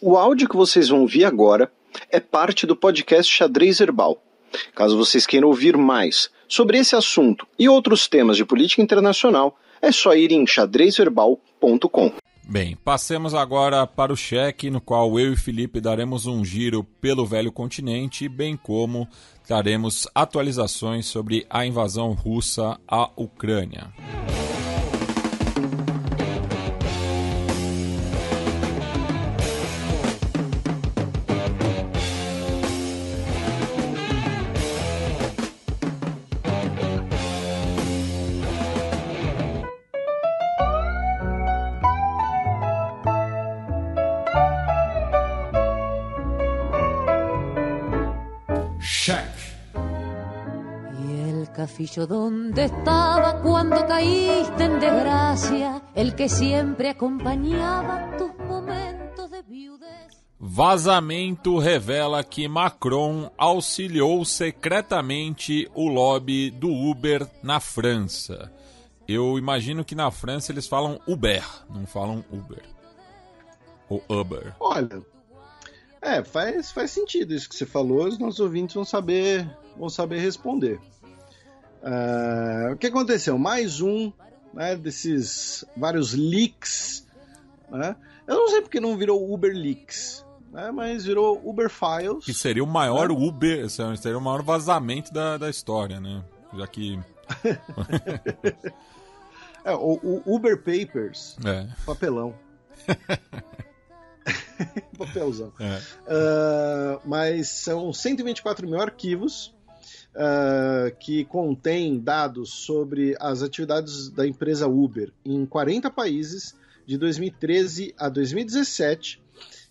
O áudio que vocês vão ouvir agora é parte do podcast Xadrez Herbal. Caso vocês queiram ouvir mais sobre esse assunto e outros temas de política internacional, é só ir em xadrezverbal.com. Bem, passemos agora para o cheque, no qual eu e Felipe daremos um giro pelo velho continente, bem como traremos atualizações sobre a invasão russa à Ucrânia. Cafillo donde estaba cuando caíste en desgracia, el que siempre acompañaba tus momentos de viudez. Vazamento revela que Macron auxiliou secretamente o lobby do Uber na França. Eu imagino que na França eles falam Uber, não falam Uber. Ou Uber. Olha, faz sentido isso que você falou, os nossos ouvintes vão saber responder. O que aconteceu? Mais um, né, desses vários leaks, né? Eu não sei porque não virou Uber Leaks, né, mas virou Uber Files. Que seria o maior Uber, seria o maior vazamento da história, né? Já que... o Uber Papers, papelão. Papelzão. Mas são 124 mil arquivos que contém dados sobre as atividades da empresa Uber em 40 países de 2013 a 2017,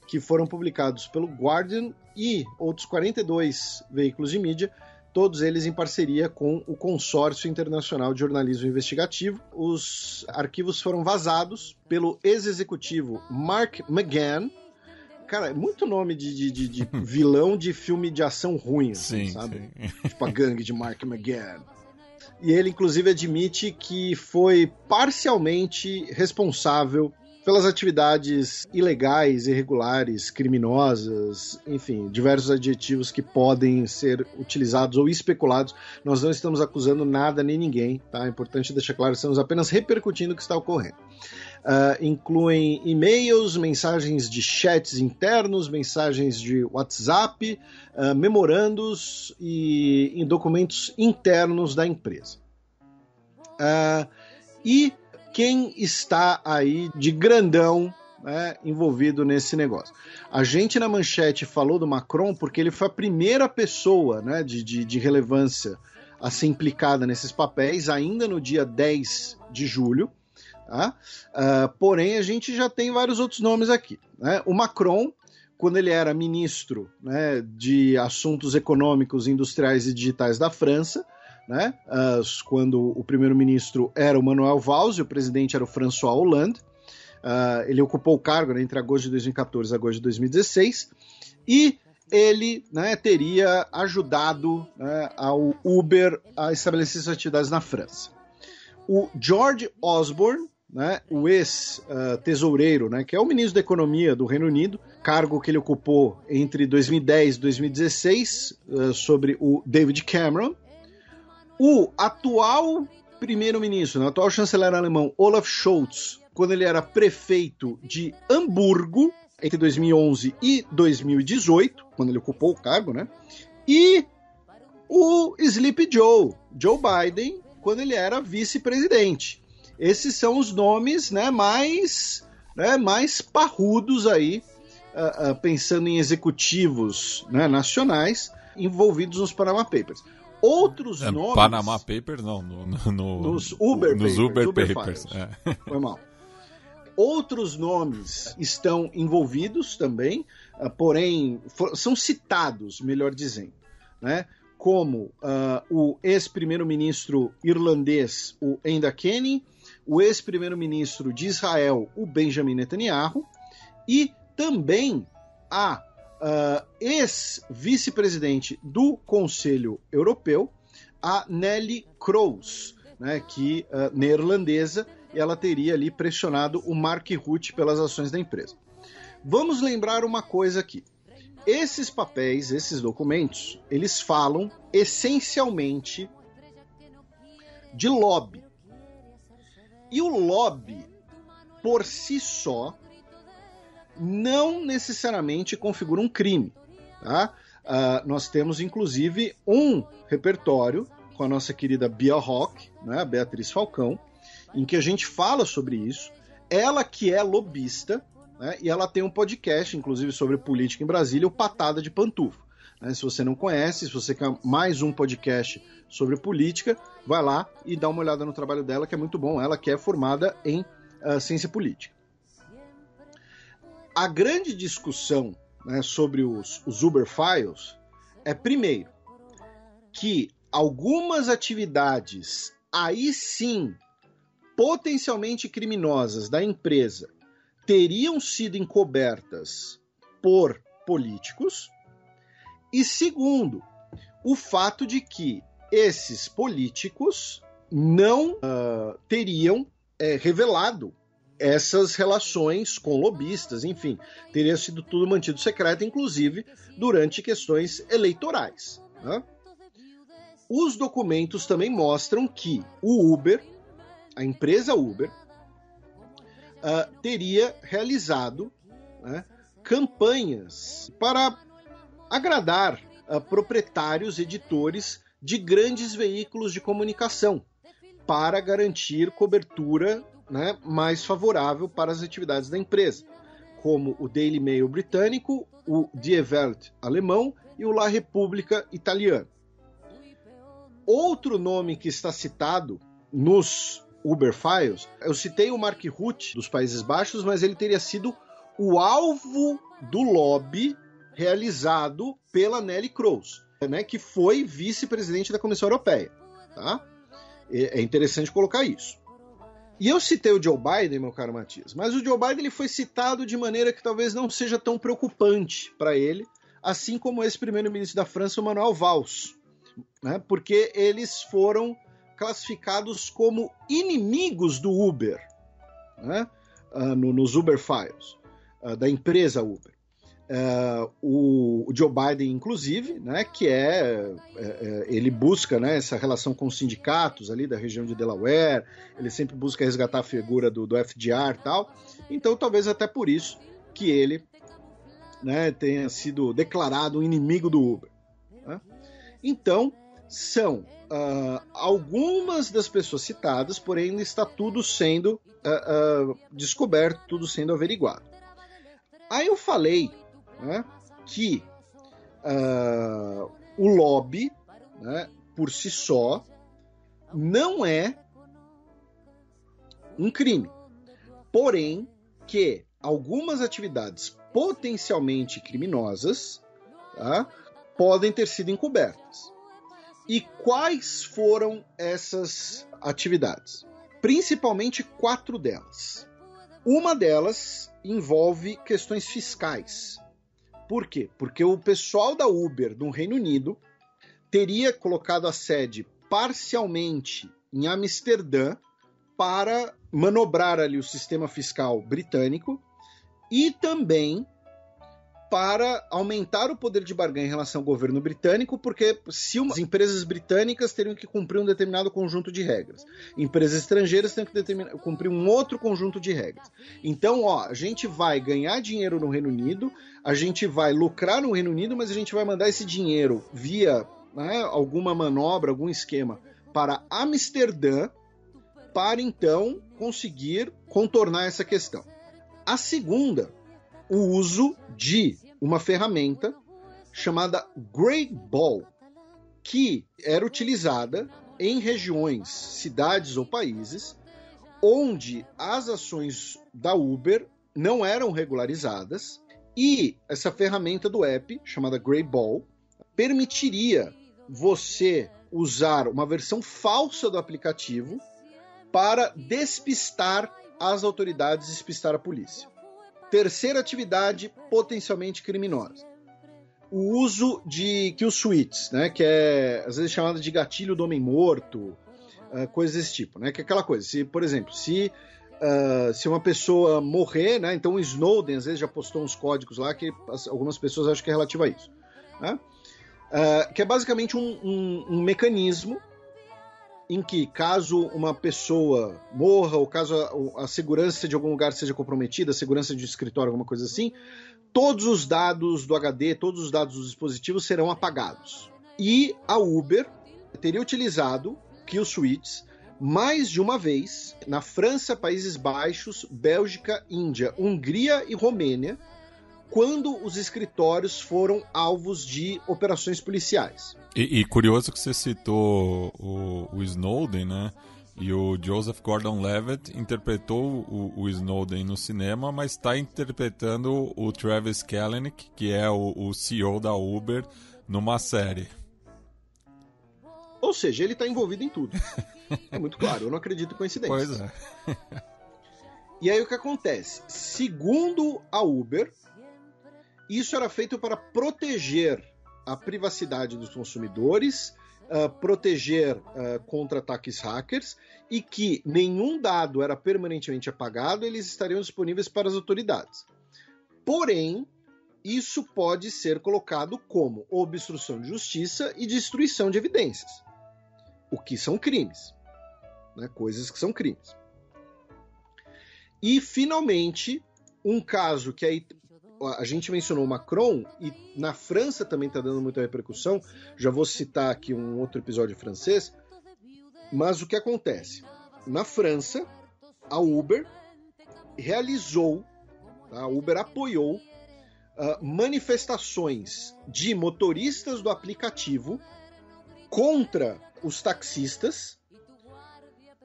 que foram publicados pelo Guardian e outros 42 veículos de mídia, todos eles em parceria com o Consórcio Internacional de Jornalismo Investigativo. Os arquivos foram vazados pelo ex-executivo Mark McGahn. Cara, é muito nome de vilão de filme de ação ruim, assim, sabe? Sim. Tipo a gangue de Mark McGahn. E ele, inclusive, admite que foi parcialmente responsável pelas atividades ilegais, irregulares, criminosas, enfim, diversos adjetivos que podem ser utilizados ou especulados. Nós não estamos acusando nada nem ninguém, tá? É importante deixar claro, estamos apenas repercutindo o que está ocorrendo. Incluem e-mails, mensagens de chats internos, mensagens de WhatsApp, memorandos e em documentos internos da empresa. E quem está aí de grandão, né, envolvido nesse negócio? A gente na manchete falou do Macron porque ele foi a primeira pessoa, né, de relevância a ser implicada nesses papéis, ainda no dia 10 de julho. Tá? Porém, a gente já tem vários outros nomes aqui, né? O Macron, quando ele era ministro, né, de Assuntos Econômicos, Industriais e Digitais da França, né, quando o primeiro-ministro era o Manuel Valls e o presidente era o François Hollande, ele ocupou o cargo, né, entre agosto de 2014 e agosto de 2016, e ele, né, teria ajudado, né, ao Uber a estabelecer suas atividades na França. O George Osborne, né, o ex-tesoureiro, né, que é o ministro da Economia do Reino Unido, cargo que ele ocupou entre 2010 e 2016, sobre o David Cameron. O atual primeiro-ministro, né, o atual chanceler alemão Olaf Scholz, quando ele era prefeito de Hamburgo, entre 2011 e 2018, quando ele ocupou o cargo, né, e o Sleepy Joe Biden, quando ele era vice-presidente. Esses são os nomes, né, mais parrudos aí, pensando em executivos, né, nacionais envolvidos nos Panama Papers. Outros nomes... Panama Papers não, nos Uber Papers. Foi mal. Outros nomes estão envolvidos também, porém são citados, melhor dizendo, né? Como o ex-primeiro-ministro irlandês, o Enda Kenny, o ex-primeiro-ministro de Israel, o Benjamin Netanyahu, e também a ex-vice-presidente do Conselho Europeu, a Neelie Kroes, né, que neerlandesa, ela teria ali pressionado o Mark Rutte pelas ações da empresa. Vamos lembrar uma coisa aqui. Esses papéis, esses documentos, eles falam essencialmente de lobby. E o lobby, por si só, não necessariamente configura um crime. Tá? Nós temos, inclusive, um repertório com a nossa querida Bia Hock, né, a Beatriz Falcão, em que a gente fala sobre isso. Ela que é lobista, né, e ela tem um podcast, inclusive, sobre política em Brasília, o Patada de Pantufa. Né, se você não conhece, se você quer mais um podcast sobre política, vai lá e dá uma olhada no trabalho dela, que é muito bom. Ela que é formada em ciência política. A grande discussão, né, sobre os Uber Files é, primeiro, que algumas atividades, aí sim, potencialmente criminosas da empresa, teriam sido encobertas por políticos. E segundo, o fato de que esses políticos não teriam revelado essas relações com lobistas, enfim, teria sido tudo mantido secreto, inclusive durante questões eleitorais. Né? Os documentos também mostram que o Uber, a empresa Uber, teria realizado, né, campanhas para agradar proprietários, editores de grandes veículos de comunicação, para garantir cobertura, né, mais favorável para as atividades da empresa, como o Daily Mail britânico, o Die Welt alemão e o La Repubblica italiano. Outro nome que está citado nos Uber Files, eu citei o Mark Rutte dos Países Baixos, mas ele teria sido o alvo do lobby realizado pela Neelie Kroes, né, que foi vice-presidente da Comissão Europeia. Tá? É interessante colocar isso. E eu citei o Joe Biden, meu caro Matias, mas o Joe Biden ele foi citado de maneira que talvez não seja tão preocupante para ele, assim como esse primeiro-ministro da França, o Manuel Valls, né, porque eles foram classificados como inimigos do Uber, né, nos Uber Files, da empresa Uber. O Joe Biden, inclusive, né, que ele busca, né, essa relação com os sindicatos ali da região de Delaware, ele sempre busca resgatar a figura do FDR e tal, então talvez até por isso que ele, né, tenha sido declarado um inimigo do Uber. Né? Então, são algumas das pessoas citadas, porém ainda está tudo sendo descoberto, tudo sendo averiguado. Aí eu falei, né, que o lobby, né, por si só, não é um crime. Porém, que algumas atividades potencialmente criminosas, tá, podem ter sido encobertas. E quais foram essas atividades? Principalmente 4 delas. Uma delas envolve questões fiscais. Por quê? Porque o pessoal da Uber no Reino Unido teria colocado a sede parcialmente em Amsterdã para manobrar ali o sistema fiscal britânico e também para aumentar o poder de barganha em relação ao governo britânico, porque se as empresas britânicas teriam que cumprir um determinado conjunto de regras, empresas estrangeiras têm que cumprir um outro conjunto de regras. Então, a gente vai ganhar dinheiro no Reino Unido, a gente vai lucrar no Reino Unido, mas a gente vai mandar esse dinheiro via, né, alguma manobra, algum esquema para Amsterdã, para então conseguir contornar essa questão. A segunda, o uso de uma ferramenta chamada Grey Ball, que era utilizada em regiões, cidades ou países onde as ações da Uber não eram regularizadas, e essa ferramenta do app, chamada Grey Ball, permitiria você usar uma versão falsa do aplicativo para despistar as autoridades, despistar a polícia. Terceira atividade potencialmente criminosa. O uso de kill switches, né, que é às vezes chamado de gatilho do homem morto, coisas desse tipo, né, que é aquela coisa, se, por exemplo, se se uma pessoa morrer, né? Então o Snowden às vezes já postou uns códigos lá que algumas pessoas acham que é relativo a isso, né? Que é basicamente um mecanismo em que, caso uma pessoa morra, ou caso a segurança de algum lugar seja comprometida, a segurança de escritório, alguma coisa assim, todos os dados do HD, todos os dados dos dispositivos serão apagados. E a Uber teria utilizado kill switches mais de uma vez na França, Países Baixos, Bélgica, Índia, Hungria e Romênia, quando os escritórios foram alvos de operações policiais. E curioso que você citou o Snowden, né? E o Joseph Gordon-Levitt interpretou o Snowden no cinema, mas está interpretando o Travis Kalanick, que é o CEO da Uber, numa série. Ou seja, ele está envolvido em tudo. É muito claro, eu não acredito em coincidências. Pois é. E aí o que acontece? Segundo a Uber, isso era feito para proteger a privacidade dos consumidores, proteger contra ataques hackers, e que nenhum dado era permanentemente apagado, eles estariam disponíveis para as autoridades. Porém, isso pode ser colocado como obstrução de justiça e destruição de evidências, o que são crimes, né? Coisas que são crimes. E, finalmente, um caso que aí a gente mencionou o Macron, e na França também está dando muita repercussão, já vou citar aqui um outro episódio francês, mas o que acontece? Na França, a Uber realizou, a Uber apoiou manifestações de motoristas do aplicativo contra os taxistas,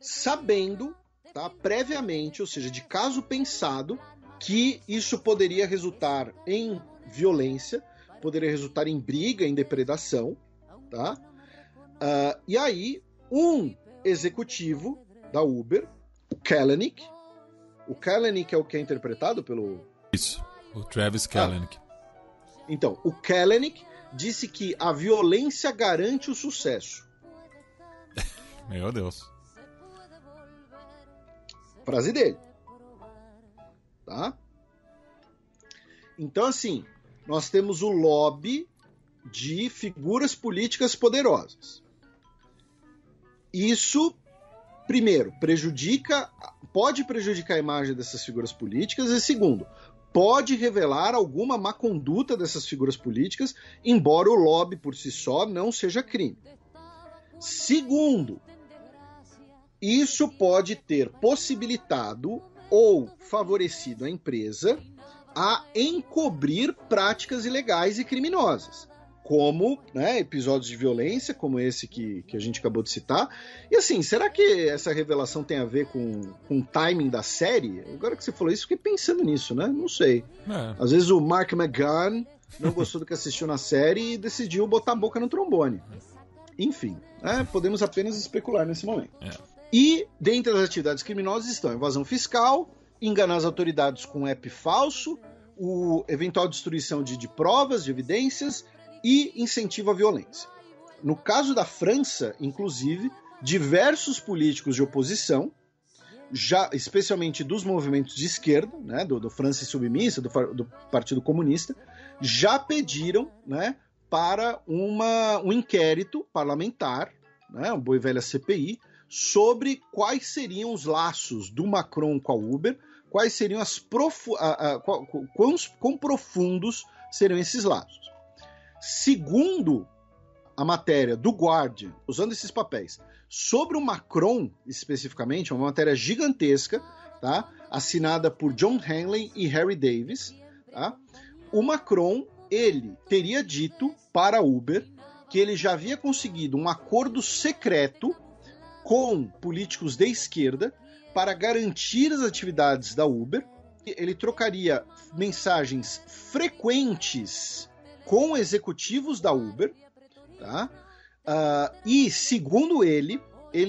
sabendo, tá, previamente, ou seja, de caso pensado, que isso poderia resultar em violência, poderia resultar em briga, em depredação, tá? E aí, um executivo da Uber, o Kalanick é o que é interpretado pelo... Isso, o Travis Kalanick. Então, o Kalanick disse que a violência garante o sucesso. Meu Deus. Frase dele. Tá? Então, assim, nós temos o lobby de figuras políticas poderosas. Isso, primeiro, pode prejudicar a imagem dessas figuras políticas, e segundo, pode revelar alguma má conduta dessas figuras políticas, embora o lobby por si só não seja crime. Segundo, isso pode ter possibilitado ou favorecido a empresa a encobrir práticas ilegais e criminosas, como, né, episódios de violência, como esse que a gente acabou de citar. E assim, será que essa revelação tem a ver com o timing da série? Agora que você falou isso, fiquei pensando nisso, né? Não sei. Às vezes o Mark McGann não gostou do que assistiu na série e decidiu botar a boca no trombone. Enfim, né, podemos apenas especular nesse momento. E, dentre as atividades criminosas estão evasão fiscal, enganar as autoridades com app falso, eventual destruição de provas, de evidências e incentivo à violência. No caso da França, inclusive, diversos políticos de oposição, já, especialmente dos movimentos de esquerda, né, do França Submissa, do Partido Comunista, já pediram, né, para um inquérito parlamentar, né, uma boa e velha CPI, sobre quais seriam os laços do Macron com a Uber, quais seriam quão profundos seriam esses laços. Segundo a matéria do Guardian, usando esses papéis, sobre o Macron especificamente, uma matéria gigantesca, tá, assinada por John Hanley e Harry Davis, tá, o Macron, ele teria dito para a Uber que ele já havia conseguido um acordo secreto com políticos de esquerda para garantir as atividades da Uber. Ele trocaria mensagens frequentes com executivos da Uber, tá? E, segundo ele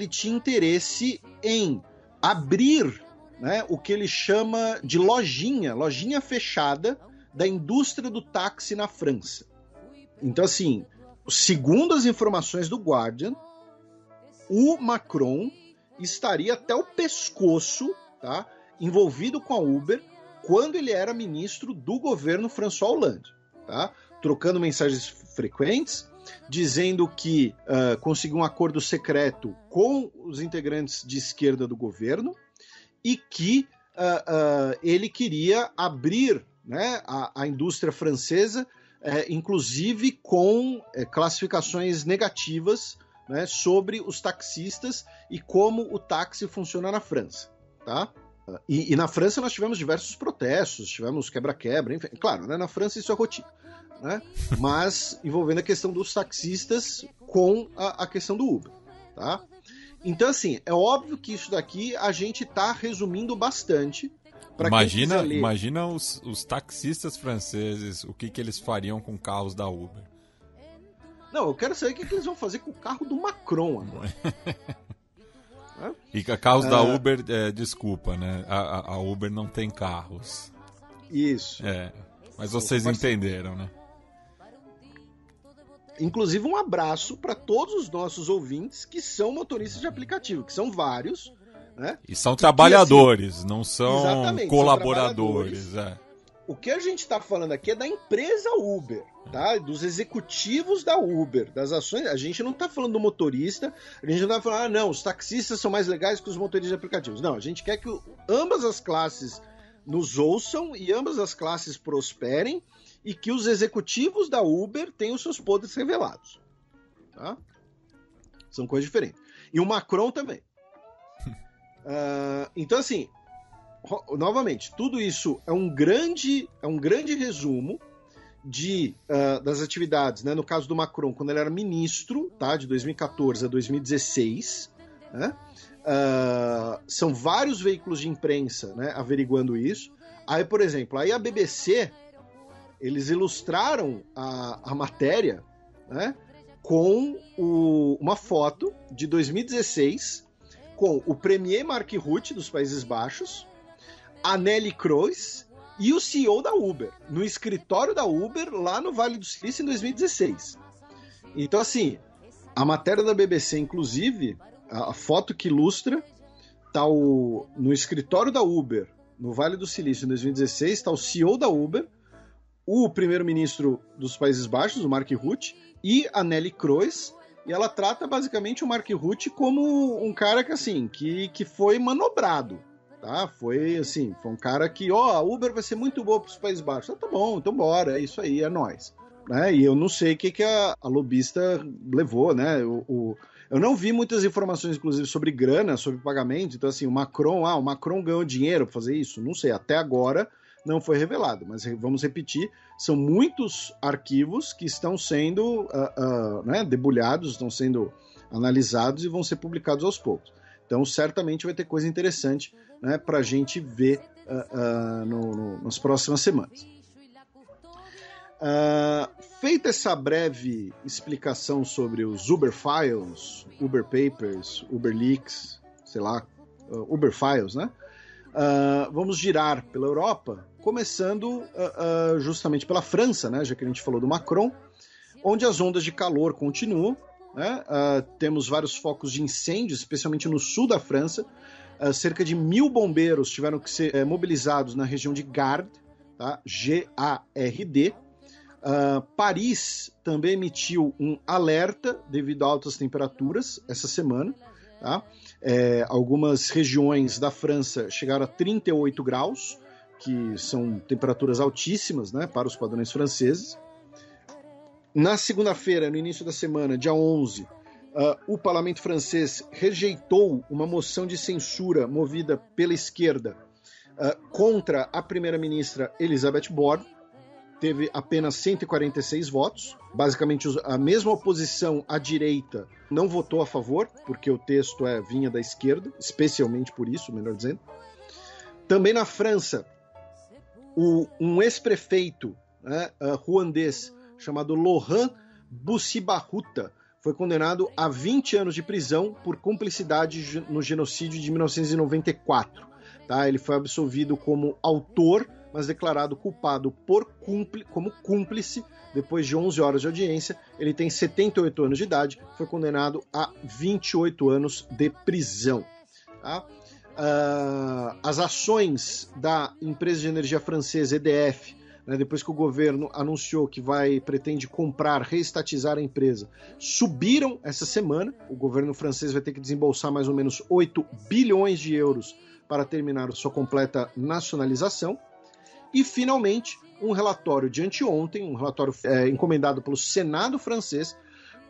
tinha interesse em abrir, né, o que ele chama de lojinha fechada da indústria do táxi na França. Então, assim, segundo as informações do Guardian, o Macron estaria até o pescoço tá? Envolvido com a Uber quando ele era ministro do governo François Hollande, tá? Trocando mensagens frequentes, dizendo que conseguiu um acordo secreto com os integrantes de esquerda do governo e que ele queria abrir, né, a indústria francesa, inclusive com classificações negativas, né, sobre os taxistas e como o táxi funciona na França, tá? E na França nós tivemos diversos protestos, tivemos quebra-quebra, enfim, claro, né, na França isso é rotina, né? Mas envolvendo a questão dos taxistas com a questão do Uber, tá? Então, assim, é óbvio que isso daqui a gente tá resumindo bastante. Imagina os taxistas franceses, o que eles fariam com carros da Uber. Não, eu quero saber o que eles vão fazer com o carro do Macron agora. E carros da Uber, desculpa, né? A Uber não tem carros. Isso. Mas vocês entenderam, né? Inclusive um abraço para todos os nossos ouvintes que são motoristas de aplicativo, que são vários, né? E são trabalhadores, assim, não são colaboradores. O que a gente está falando aqui é da empresa Uber, tá? Dos executivos da Uber, das ações. A gente não está falando do motorista, a gente não está falando, não, os taxistas são mais legais que os motoristas de aplicativos. Não, a gente quer que ambas as classes nos ouçam e ambas as classes prosperem e que os executivos da Uber tenham os seus podres revelados. Tá? São coisas diferentes. E o Macron também. Então, assim, novamente, tudo isso é um grande resumo das atividades, né? No caso do Macron, quando ele era ministro, tá? De 2014 a 2016, né? São vários veículos de imprensa, né, averiguando isso. Aí, por exemplo, a BBC, eles ilustraram a matéria, né, com uma foto de 2016 com o premier Mark Rutte dos Países Baixos, a Nelly Kroes e o CEO da Uber, no escritório da Uber lá no Vale do Silício em 2016. Então, assim, a matéria da BBC, inclusive, a foto que ilustra, tá no escritório da Uber, no Vale do Silício, em 2016, está o CEO da Uber, o primeiro-ministro dos Países Baixos, o Mark Rutte, e a Nelly Kroes, e ela trata basicamente o Mark Rutte como um cara que, assim, que foi manobrado, tá? Foi, assim, foi um cara que, a Uber vai ser muito boa para os Países Baixos. Tá bom, então bora, é isso aí, é nóis. Né? E eu não sei o que a lobista levou, né? Eu não vi muitas informações, inclusive, sobre grana, sobre pagamento. Então, assim, o Macron ganhou dinheiro para fazer isso? Não sei, até agora não foi revelado. Mas vamos repetir, são muitos arquivos que estão sendo né, debulhados, estão sendo analisados e vão ser publicados aos poucos. Então, certamente vai ter coisa interessante, né, para a gente ver nas próximas semanas. Feita essa breve explicação sobre os Uber Files, Uber Papers, Uber Leaks, sei lá, Uber Files, né? Vamos girar pela Europa, começando justamente pela França, né? Já que a gente falou do Macron, onde as ondas de calor continuam, né? Temos vários focos de incêndio, especialmente no sul da França. Cerca de 1.000 bombeiros tiveram que ser mobilizados na região de Gard, tá? G-A-R-D. Paris também emitiu um alerta devido a altas temperaturas essa semana. Tá? Algumas regiões da França chegaram a 38 graus, que são temperaturas altíssimas, né, para os padrões franceses. Na segunda-feira, no início da semana, dia 11, o parlamento francês rejeitou uma moção de censura movida pela esquerda contra a primeira-ministra Elisabeth Borne. Teve apenas 146 votos. Basicamente, a mesma oposição à direita não votou a favor, porque o texto vinha da esquerda, especialmente por isso, melhor dizendo. Também na França, um ex-prefeito, né, ruandês chamado Laurent Bussibahuta foi condenado a 20 anos de prisão por cumplicidade no genocídio de 1994. Tá? Ele foi absolvido como autor, mas declarado culpado como cúmplice depois de 11 horas de audiência. Ele tem 78 anos de idade, foi condenado a 28 anos de prisão. Tá? as ações da empresa de energia francesa EDF, né, depois que o governo anunciou que pretende comprar, reestatizar a empresa, subiram essa semana. O governo francês vai ter que desembolsar mais ou menos 8 bilhões de euros para terminar sua completa nacionalização. E, finalmente, um relatório de anteontem, um relatório encomendado pelo Senado francês,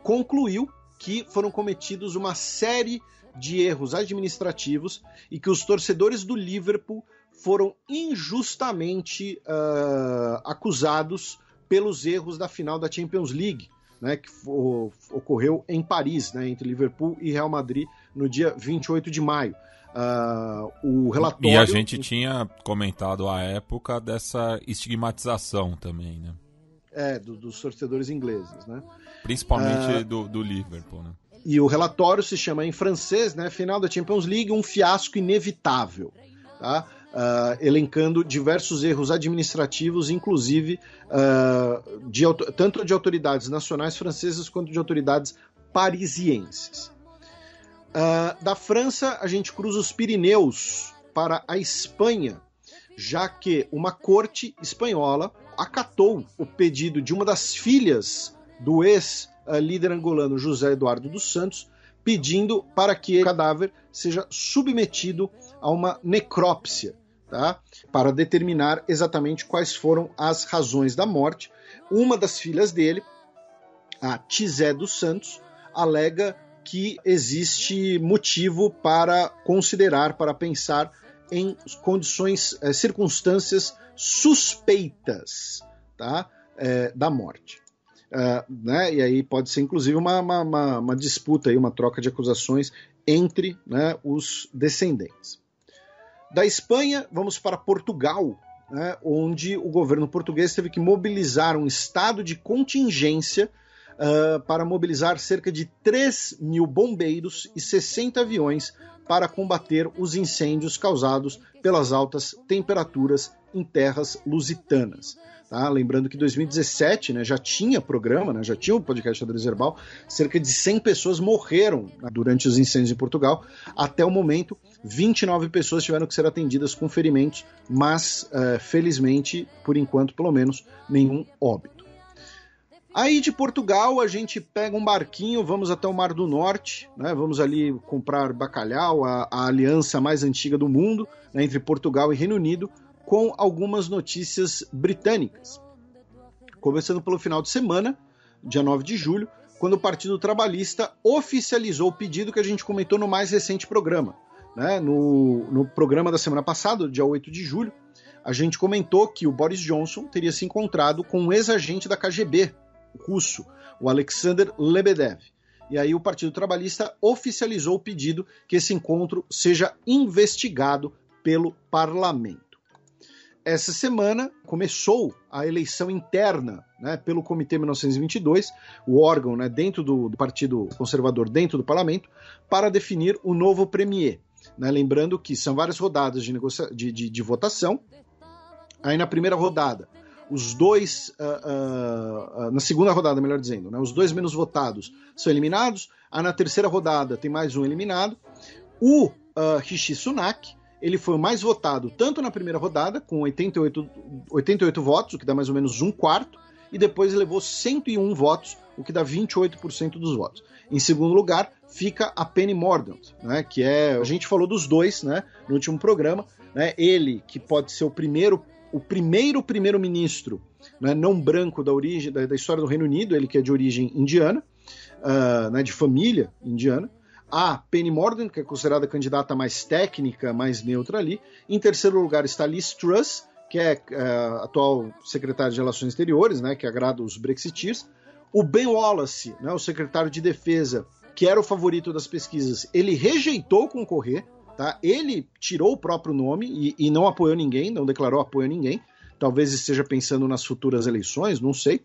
concluiu que foram cometidos uma série de erros administrativos e que os torcedores do Liverpool foram injustamente acusados pelos erros da final da Champions League, né, que ocorreu em Paris, né, entre Liverpool e Real Madrid, no dia 28 de maio. O relatório... E a gente tinha comentado à época dessa estigmatização também, né? Dos torcedores ingleses, né? Principalmente do Liverpool, né? E o relatório se chama em francês, né, Final da Champions League, um fiasco inevitável, tá? Elencando diversos erros administrativos, inclusive tanto de autoridades nacionais francesas quanto de autoridades parisienses. Da França, a gente cruza os Pirineus para a Espanha, já que uma corte espanhola acatou o pedido de uma das filhas do ex-líder angolano José Eduardo dos Santos, pedindo para que o cadáver seja submetido a uma necrópsia, tá? Para determinar exatamente quais foram as razões da morte. Uma das filhas dele, a Tizé dos Santos, alega que existe motivo para considerar, para pensar em condições, circunstâncias suspeitas, tá? Da morte. Né? E aí pode ser inclusive uma disputa, aí, uma troca de acusações entre, né, os descendentes. Da Espanha, vamos para Portugal, né, onde o governo português teve que mobilizar um estado de contingência para mobilizar cerca de 3 mil bombeiros e 60 aviões para combater os incêndios causados pelas altas temperaturas em terras lusitanas. Tá? Lembrando que em 2017, né, já tinha programa, né, já tinha o podcast Xadrez Herbal, cerca de 100 pessoas morreram, né, durante os incêndios em Portugal. Até o momento, 29 pessoas tiveram que ser atendidas com ferimentos, mas felizmente, por enquanto pelo menos, nenhum óbito. Aí de Portugal a gente pega um barquinho, vamos até o Mar do Norte, né, vamos ali comprar bacalhau, a aliança mais antiga do mundo, né, entre Portugal e Reino Unido, com algumas notícias britânicas. Começando pelo final de semana, dia 9 de julho, quando o Partido Trabalhista oficializou o pedido que a gente comentou no mais recente programa. Né? No programa da semana passada, dia 8 de julho, a gente comentou que o Boris Johnson teria se encontrado com um ex-agente da KGB russo, o Alexander Lebedev. E aí o Partido Trabalhista oficializou o pedido que esse encontro seja investigado pelo parlamento. Essa semana começou a eleição interna, né, pelo Comitê 1922, o órgão, né, dentro do Partido Conservador, dentro do parlamento, para definir o novo premier. Né, lembrando que são várias rodadas de votação. Aí na primeira rodada, os dois, na segunda rodada, melhor dizendo, né, os dois menos votados são eliminados. Aí na terceira rodada tem mais um eliminado. O Rishi Sunak, ele foi o mais votado tanto na primeira rodada, com 88 votos, o que dá mais ou menos um quarto, e depois levou 101 votos, o que dá 28% dos votos. Em segundo lugar, fica a Penny Mordaunt, né, que a gente falou dos dois, né, no último programa, né, ele que pode ser o primeiro-ministro, né, não branco da história do Reino Unido, ele que é de origem indiana, né, de família indiana. A Penny Mordaunt, que é considerada a candidata mais técnica, mais neutra ali. Em terceiro lugar está Liz Truss, que é a atual secretária de Relações Exteriores, né, que agrada os brexiteers. O Ben Wallace, né, o secretário de Defesa, que era o favorito das pesquisas, ele rejeitou concorrer, tá? Ele tirou o próprio nome e não apoiou ninguém, não declarou apoio a ninguém. Talvez esteja pensando nas futuras eleições, não sei.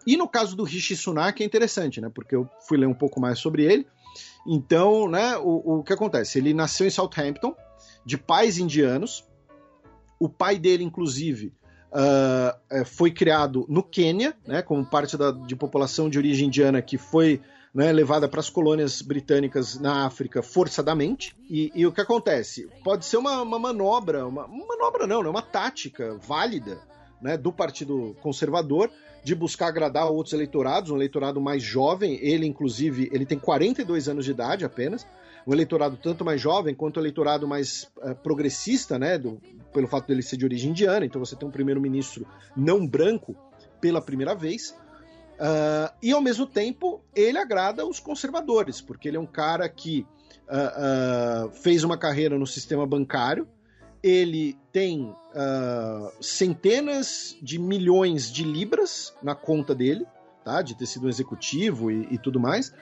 E no caso do Rishi Sunak é interessante, né? Porque eu fui ler um pouco mais sobre ele. Então, né, o que acontece? Ele nasceu em Southampton, de pais indianos. O pai dele, inclusive, foi criado no Quênia, né, como parte de população de origem indiana que foi, né, levada para as colônias britânicas na África forçadamente. E o que acontece? Pode ser uma manobra, uma tática válida, né, do Partido Conservador de buscar agradar outros eleitorados, um eleitorado mais jovem. Ele, inclusive, ele tem 42 anos de idade apenas, um eleitorado tanto mais jovem quanto o eleitorado mais progressista, né, pelo fato dele ser de origem indiana. Então você tem um primeiro-ministro não branco pela primeira vez. E, ao mesmo tempo, ele agrada os conservadores, porque ele é um cara que fez uma carreira no sistema bancário, ele tem centenas de milhões de libras na conta dele, tá? De ter sido um executivo e tudo mais,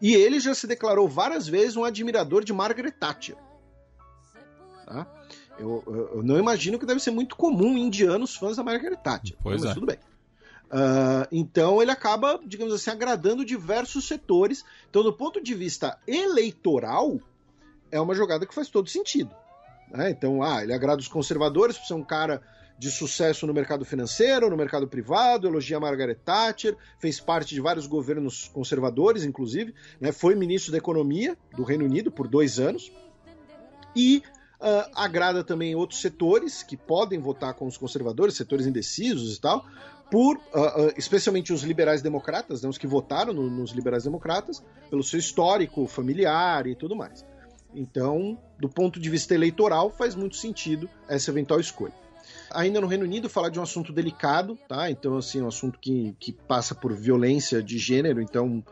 e ele já se declarou várias vezes um admirador de Margaret Thatcher. Tá? Eu não imagino que deve ser muito comum indianos fãs da Margaret Thatcher, mas tudo bem. Então ele acaba, digamos assim, agradando diversos setores. Então, do ponto de vista eleitoral, é uma jogada que faz todo sentido. Então, ele agrada os conservadores por ser um cara de sucesso no mercado financeiro, no mercado privado, elogia a Margaret Thatcher, fez parte de vários governos conservadores, inclusive, né, foi ministro da Economia do Reino Unido por 2 anos, e agrada também outros setores que podem votar com os conservadores, setores indecisos e tal, especialmente os liberais-democratas, né, os que votaram nos liberais-democratas, pelo seu histórico familiar e tudo mais. Então, do ponto de vista eleitoral, faz muito sentido essa eventual escolha. Ainda no Reino Unido, falar de um assunto delicado, tá? Então, assim, um assunto que passa por violência de gênero. Então,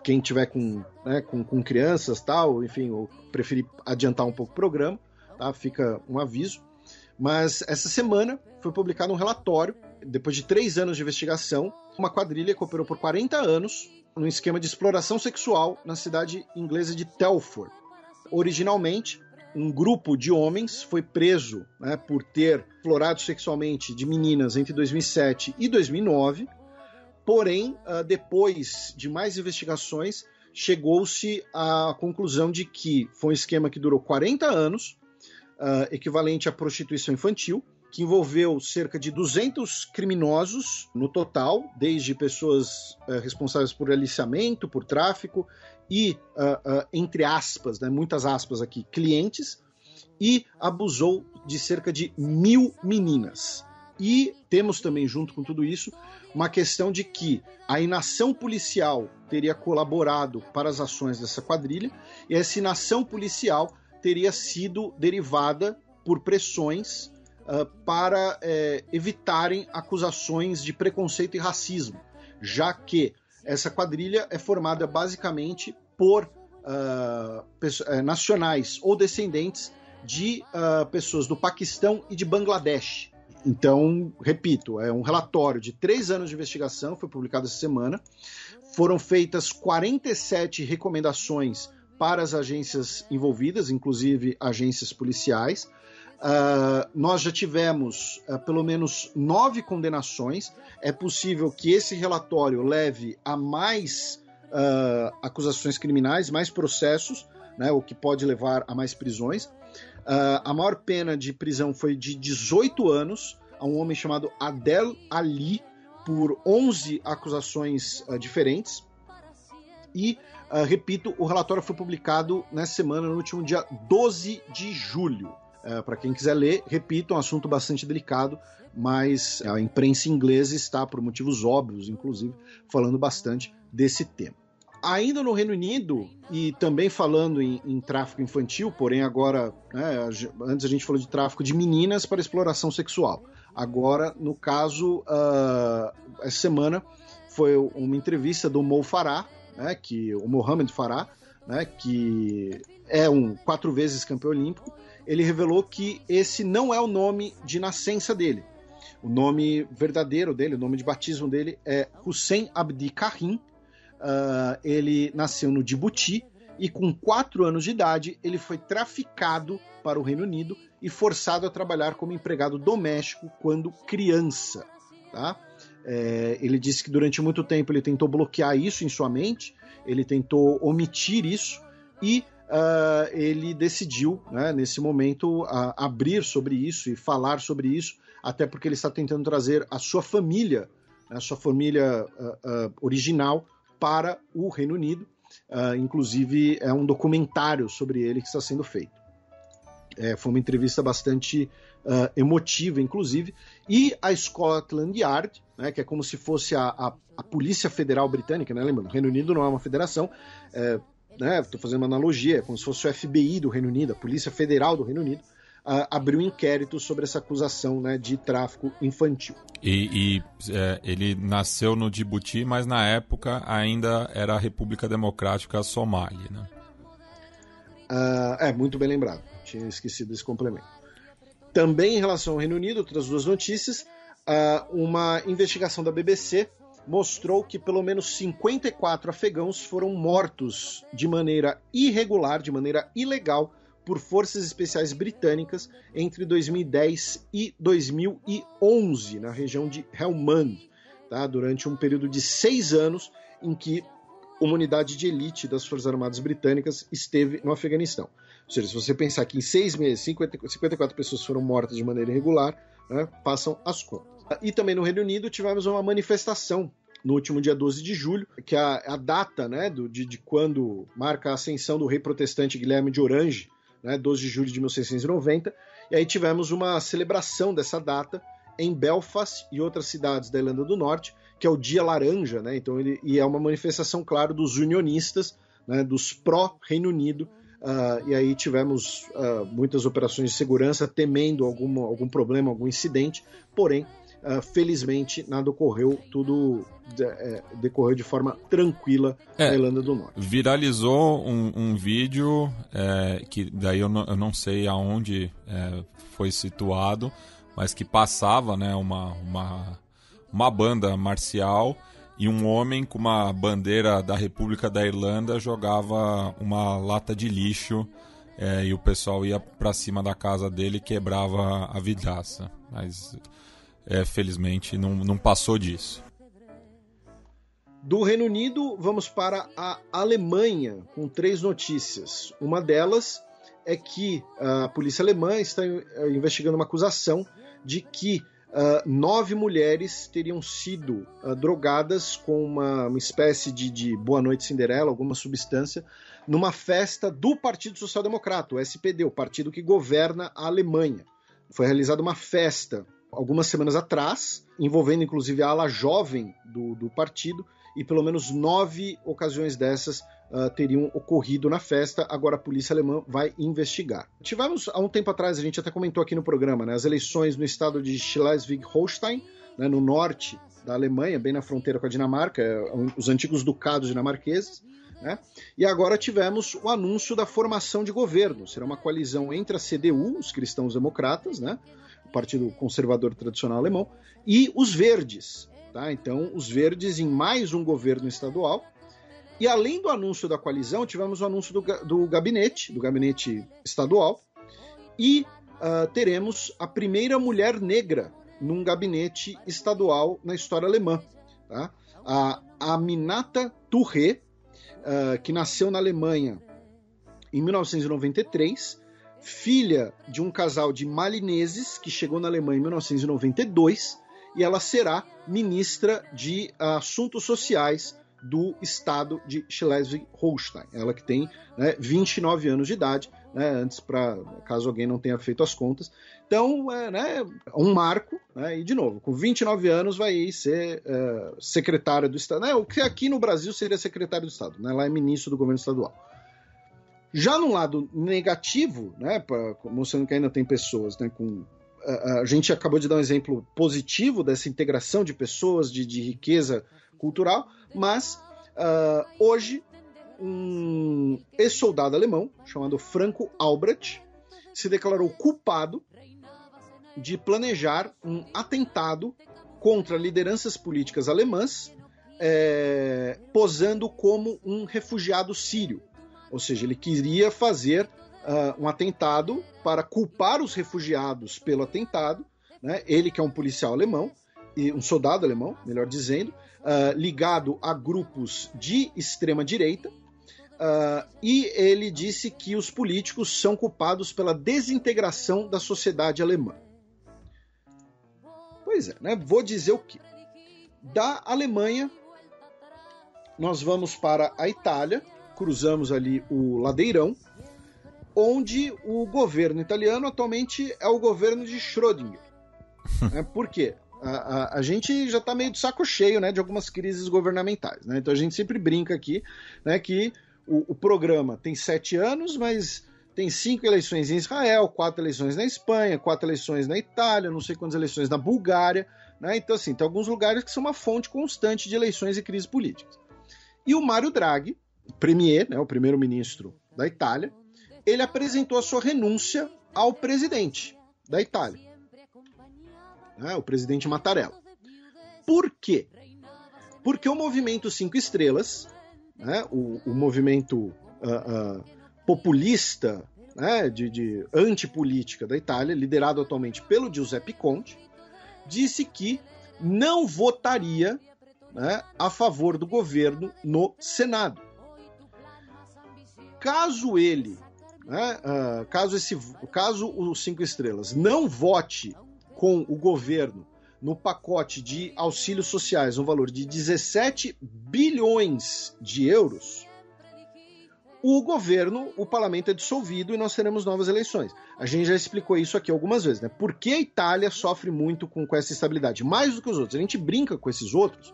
quem tiver com crianças, tal, enfim, ou preferir adiantar um pouco o programa, tá? Fica um aviso. Mas essa semana foi publicado um relatório, depois de 3 anos de investigação, uma quadrilha que operou por 40 anos num esquema de exploração sexual na cidade inglesa de Telford. Originalmente, um grupo de homens foi preso, né, por ter explorado sexualmente de meninas entre 2007 e 2009, porém, depois de mais investigações, chegou-se à conclusão de que foi um esquema que durou 40 anos, equivalente à prostituição infantil, que envolveu cerca de 200 criminosos no total, desde pessoas responsáveis por aliciamento, por tráfico e, entre aspas, né, muitas aspas aqui, clientes, e abusou de cerca de 1.000 meninas. E temos também, junto com tudo isso, uma questão de que a inação policial teria colaborado para as ações dessa quadrilha, e essa inação policial teria sido derivada por pressões para evitarem acusações de preconceito e racismo, já que essa quadrilha é formada basicamente por nacionais ou descendentes de pessoas do Paquistão e de Bangladesh. Então, repito, é um relatório de 3 anos de investigação, foi publicado essa semana. Foram feitas 47 recomendações para as agências envolvidas, inclusive agências policiais. Nós já tivemos pelo menos 9 condenações. É possível que esse relatório leve a mais acusações criminais, mais processos, né, o que pode levar a mais prisões. A maior pena de prisão foi de 18 anos a um homem chamado Adel Ali, por 11 acusações diferentes. E, repito, o relatório foi publicado nessa semana, no último dia 12 de julho. Para quem quiser ler, repito, é um assunto bastante delicado, mas a imprensa inglesa está, por motivos óbvios, inclusive, falando bastante desse tema. Ainda no Reino Unido, e também falando em tráfico infantil, porém agora, né, antes a gente falou de tráfico de meninas para exploração sexual. Agora, no caso, essa semana foi uma entrevista do Mo Farah, né, o Mohamed Farah, né, que é 4 vezes campeão olímpico. Ele revelou que esse não é o nome de nascença dele. O nome verdadeiro dele, o nome de batismo dele é Hussein Abdi Karim. Ele nasceu no Djibouti e com 4 anos de idade ele foi traficado para o Reino Unido e forçado a trabalhar como empregado doméstico quando criança. Tá? Ele disse que durante muito tempo ele tentou bloquear isso em sua mente, ele tentou omitir isso e ele decidiu, né, nesse momento, abrir sobre isso e falar sobre isso até porque ele está tentando trazer a sua família original para o Reino Unido. Inclusive, é um documentário sobre ele que está sendo feito. Foi uma entrevista bastante emotiva, inclusive. E a Scotland Yard, né, que é como se fosse a Polícia Federal Britânica, né? Lembrando, o Reino Unido não é uma federação, estou fazendo uma analogia, é como se fosse o FBI do Reino Unido, a Polícia Federal do Reino Unido, abriu um inquérito sobre essa acusação, né, de tráfico infantil. Ele nasceu no Djibouti, mas na época ainda era a República Democrática Somália, né? Muito bem lembrado, tinha esquecido esse complemento. Também em relação ao Reino Unido, outras duas notícias, uma investigação da BBC mostrou que pelo menos 54 afegãos foram mortos de maneira irregular, de maneira ilegal, por forças especiais britânicas entre 2010 e 2011, na região de Helmand, tá? Durante um período de 6 anos em que uma unidade de elite das Forças Armadas Britânicas esteve no Afeganistão. Ou seja, se você pensar que em 6 meses 54 pessoas foram mortas de maneira irregular, né, passam as contas. E também no Reino Unido tivemos uma manifestação no último dia 12 de julho, que é a data, né, de quando marca a ascensão do rei protestante Guilherme de Orange, né, 12 de julho de 1690, e aí tivemos uma celebração dessa data em Belfast e outras cidades da Irlanda do Norte, que é o Dia Laranja, né, então e é uma manifestação, claro, dos unionistas, né, dos pró-Reino Unido, e aí tivemos muitas operações de segurança temendo algum problema, algum incidente, porém, felizmente, nada ocorreu, tudo decorreu de forma tranquila na Irlanda do Norte. Viralizou um vídeo que daí eu não sei aonde foi situado, mas que passava, né, uma banda marcial e um homem com uma bandeira da República da Irlanda jogava uma lata de lixo e o pessoal ia para cima da casa dele e quebrava a vidraça, mas felizmente não passou disso. Do Reino Unido, vamos para a Alemanha, com 3 notícias. Uma delas é que a polícia alemã está investigando uma acusação de que 9 mulheres teriam sido drogadas com uma espécie de Boa Noite Cinderela, alguma substância, numa festa do Partido Social Democrata, o SPD, o partido que governa a Alemanha. Foi realizada uma festa algumas semanas atrás, envolvendo inclusive a ala jovem do partido, e pelo menos 9 ocasiões dessas teriam ocorrido na festa. Agora a polícia alemã vai investigar. Tivemos, há um tempo atrás, a gente até comentou aqui no programa, né, as eleições no estado de Schleswig-Holstein, né, no norte da Alemanha, bem na fronteira com a Dinamarca, os antigos ducados dinamarqueses, né? E agora tivemos o anúncio da formação de governo. Será uma coalizão entre a CDU, os cristãos democratas, né, o Partido Conservador Tradicional Alemão, e os Verdes. Tá? Então, os Verdes em mais um governo estadual. E além do anúncio da coalizão, tivemos o anúncio do gabinete estadual, e teremos a primeira mulher negra num gabinete estadual na história alemã. Tá? A Aminata Touré, que nasceu na Alemanha em 1993, filha de um casal de malineses que chegou na Alemanha em 1992, e ela será ministra de Assuntos Sociais do estado de Schleswig-Holstein. Ela que tem, né, 29 anos de idade, né, antes, caso alguém não tenha feito as contas. Então, né, um marco, né, e de novo, com 29 anos vai ser secretária do Estado, né, o que aqui no Brasil seria secretário do Estado, né, lá é ministro do governo estadual. Já no lado negativo, né, mostrando que ainda tem pessoas, né, com... A gente acabou de dar um exemplo positivo dessa integração de pessoas, de riqueza cultural, mas hoje um ex-soldado alemão chamado Franco Albrecht se declarou culpado de planejar um atentado contra lideranças políticas alemãs, posando como um refugiado sírio. Ou seja, ele queria fazer um atentado para culpar os refugiados pelo atentado, né? Ele que é um policial alemão, e um soldado alemão, melhor dizendo, ligado a grupos de extrema-direita, e ele disse que os políticos são culpados pela desintegração da sociedade alemã. Pois é, né? Vou dizer o quê? Da Alemanha, nós vamos para a Itália, cruzamos ali o Ladeirão, onde o governo italiano atualmente é o governo de Schrödinger. Por quê? A gente já está meio de saco cheio, né, de algumas crises governamentais, né? Então a gente sempre brinca aqui, né, que o programa tem 7 anos, mas tem 5 eleições em Israel, 4 eleições na Espanha, 4 eleições na Itália, não sei quantas eleições na Bulgária, né? Então assim, tem alguns lugares que são uma fonte constante de eleições e crises políticas. E o Mário Draghi, premier, né, o primeiro-ministro da Itália, ele apresentou a sua renúncia ao presidente da Itália, né, o presidente Mattarella. Por quê? Porque o movimento 5 Estrelas, né, o movimento populista, né, de antipolítica da Itália, liderado atualmente pelo Giuseppe Conte, disse que não votaria, né, a favor do governo no Senado. Caso ele, né, caso o 5 Estrelas não vote com o governo no pacote de auxílios sociais no valor de 17 bilhões de euros, o parlamento é dissolvido e nós teremos novas eleições. A gente já explicou isso aqui algumas vezes, né? Por que a Itália sofre muito com essa instabilidade? Mais do que os outros. A gente brinca com esses outros,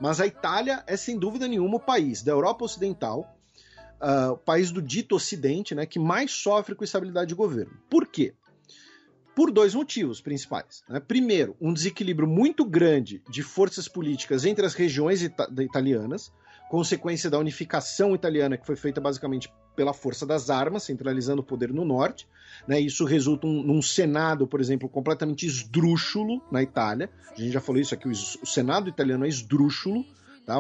mas a Itália é sem dúvida nenhuma o país da Europa Ocidental, o país do dito Ocidente, né, que mais sofre com instabilidade de governo. Por quê? Por 2 motivos principais, né? Primeiro, um desequilíbrio muito grande de forças políticas entre as regiões italianas, consequência da unificação italiana que foi feita basicamente pela força das armas, centralizando o poder no norte, né? Isso resulta num Senado, por exemplo, completamente esdrúxulo na Itália. A gente já falou isso aqui, o Senado italiano é esdrúxulo. Tá?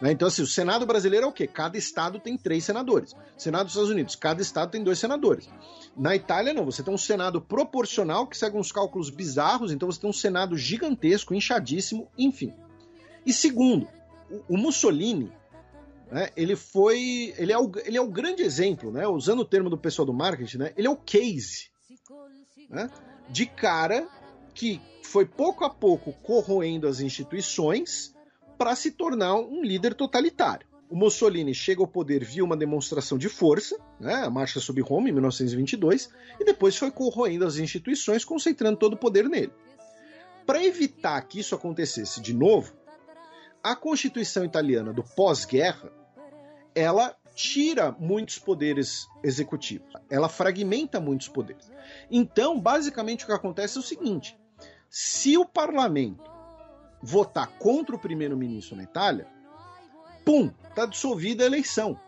Né? Então, assim, o Senado brasileiro é o quê? Cada estado tem 3 senadores. Senado dos Estados Unidos, cada estado tem 2 senadores. Na Itália, não. Você tem um Senado proporcional que segue uns cálculos bizarros, então você tem um Senado gigantesco, inchadíssimo, enfim. E segundo, o Mussolini, né, ele é o grande exemplo, né, usando o termo do pessoal do marketing, né, ele é o case, né, de cara que foi pouco a pouco corroendo as instituições para se tornar um líder totalitário. O Mussolini chega ao poder via uma demonstração de força, né, a Marcha sobre Roma, em 1922, e depois foi corroendo as instituições, concentrando todo o poder nele. Para evitar que isso acontecesse de novo, a Constituição italiana do pós-guerra, ela tira muitos poderes executivos, ela fragmenta muitos poderes. Então, basicamente, o que acontece é o seguinte: se o parlamento votar contra o primeiro-ministro na Itália, pum, tá dissolvida a eleição.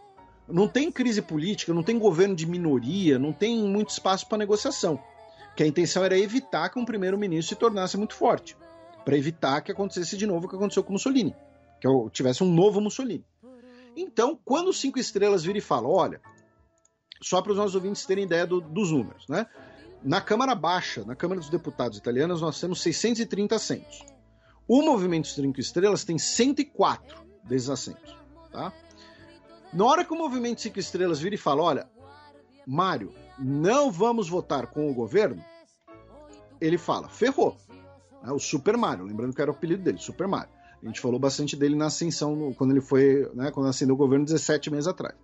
Não tem crise política, não tem governo de minoria, não tem muito espaço para negociação. Porque a intenção era evitar que um primeiro-ministro se tornasse muito forte, para evitar que acontecesse de novo o que aconteceu com Mussolini, que tivesse um novo Mussolini. Então, quando os 5 Estrelas viram e falam, olha, só para os nossos ouvintes terem ideia dos números, né? Na Câmara Baixa, na Câmara dos Deputados italianas, nós temos 630 assentos. O Movimento 5 Estrelas tem 104 desses assentos, tá? Na hora que o Movimento 5 Estrelas vira e fala, olha, Mário, não vamos votar com o governo, ele fala, ferrou. O Super Mário, lembrando que era o apelido dele, Super Mário. A gente falou bastante dele na ascensão, quando ele foi, né, quando ascendeu o governo 17 meses atrás.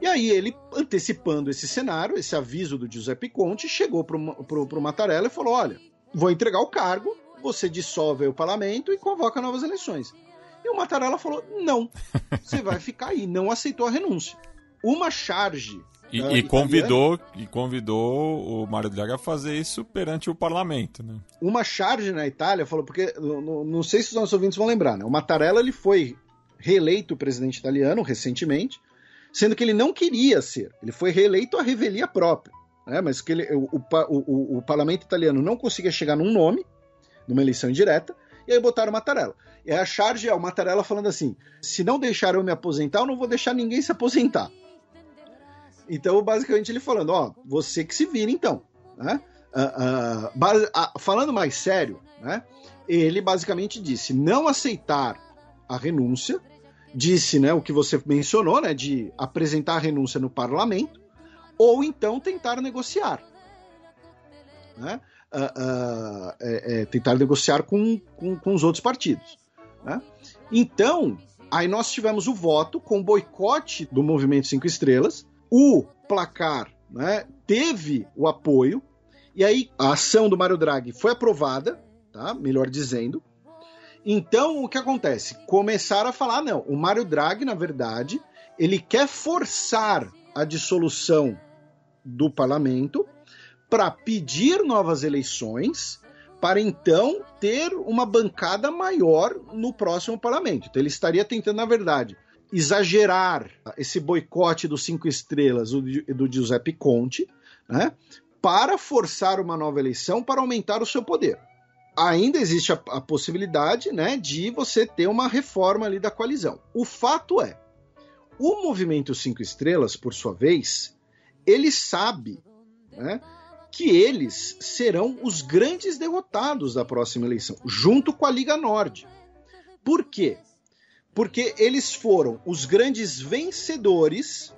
E aí ele, antecipando esse cenário, esse aviso do Giuseppe Conte, chegou pro Mattarella e falou, olha, vou entregar o cargo, você dissolve o parlamento e convoca novas eleições. E o Mattarella falou, não, você vai ficar aí, não aceitou a renúncia. Uma charge... E convidou o Mário Draghi a fazer isso perante o parlamento, né? Uma charge na Itália, falou, porque não sei se os nossos ouvintes vão lembrar, né? O Mattarella ele foi reeleito presidente italiano recentemente, sendo que ele não queria ser. Ele foi reeleito à revelia própria, né? Mas que o parlamento italiano não conseguia chegar num nome, numa eleição indireta, e aí botaram o Mattarella. E a charge é o Mattarella falando assim, se não deixar eu me aposentar, eu não vou deixar ninguém se aposentar. Então, basicamente, ele falando, ó, você que se vira, então. Né? Falando mais sério, né? Ele basicamente disse não aceitar a renúncia, disse, né, o que você mencionou, né, de apresentar a renúncia no parlamento, ou então tentar negociar. Né? tentar negociar com os outros partidos. Né? Então, aí nós tivemos o voto com boicote do Movimento 5 Estrelas, o placar, né, teve o apoio, e aí a ação do Mário Draghi foi aprovada, tá? Melhor dizendo. Então, o que acontece? Começaram a falar, não, o Mário Draghi, na verdade, ele quer forçar a dissolução do parlamento para pedir novas eleições, para então ter uma bancada maior no próximo parlamento. Então ele estaria tentando, na verdade, exagerar esse boicote dos 5 Estrelas do Giuseppe Conte, né, para forçar uma nova eleição para aumentar o seu poder. Ainda existe a possibilidade, né, de você ter uma reforma ali da coalizão. O fato é, o Movimento 5 Estrelas, por sua vez, ele sabe, né, que eles serão os grandes derrotados da próxima eleição, junto com a Liga Nord. Por quê? Porque eles foram os grandes vencedores,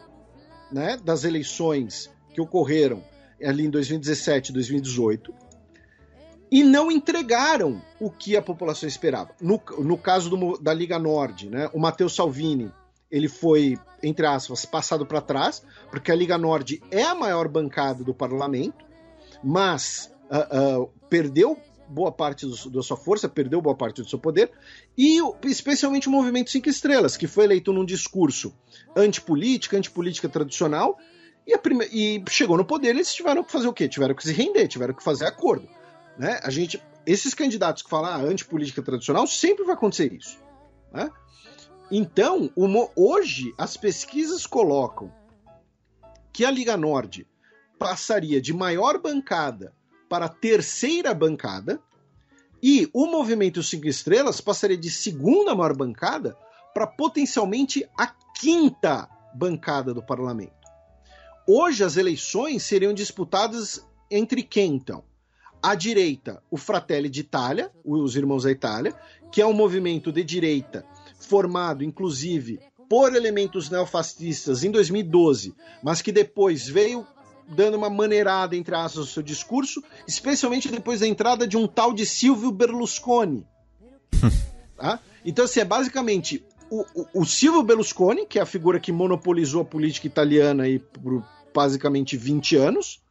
né, das eleições que ocorreram ali em 2017 e 2018, e não entregaram o que a população esperava. No caso da Liga Nord, né, o Matteo Salvini, ele foi, entre aspas, passado para trás, porque a Liga Nord é a maior bancada do parlamento, mas perdeu boa parte da sua força, perdeu boa parte do seu poder, e especialmente o Movimento 5 Estrelas, que foi eleito num discurso antipolítica tradicional, e chegou no poder, eles tiveram que fazer o quê? Tiveram que se render, tiveram que fazer acordo. Né? Esses candidatos que falam antipolítica tradicional, sempre vai acontecer isso. Né? Então, hoje, as pesquisas colocam que a Liga Nord passaria de maior bancada para terceira bancada, e o Movimento 5 Estrelas passaria de segunda maior bancada para potencialmente a quinta bancada do parlamento. Hoje as eleições seriam disputadas entre quem, então? À direita, o Fratelli d'Italia, os Irmãos da Itália, que é um movimento de direita formado, inclusive, por elementos neofascistas em 2012, mas que depois veio dando uma maneirada, entre aspas, no seu discurso, especialmente depois da entrada de um tal de Silvio Berlusconi. Tá? Então, assim, é basicamente o Silvio Berlusconi, que é a figura que monopolizou a política italiana aí por basicamente 20 anos,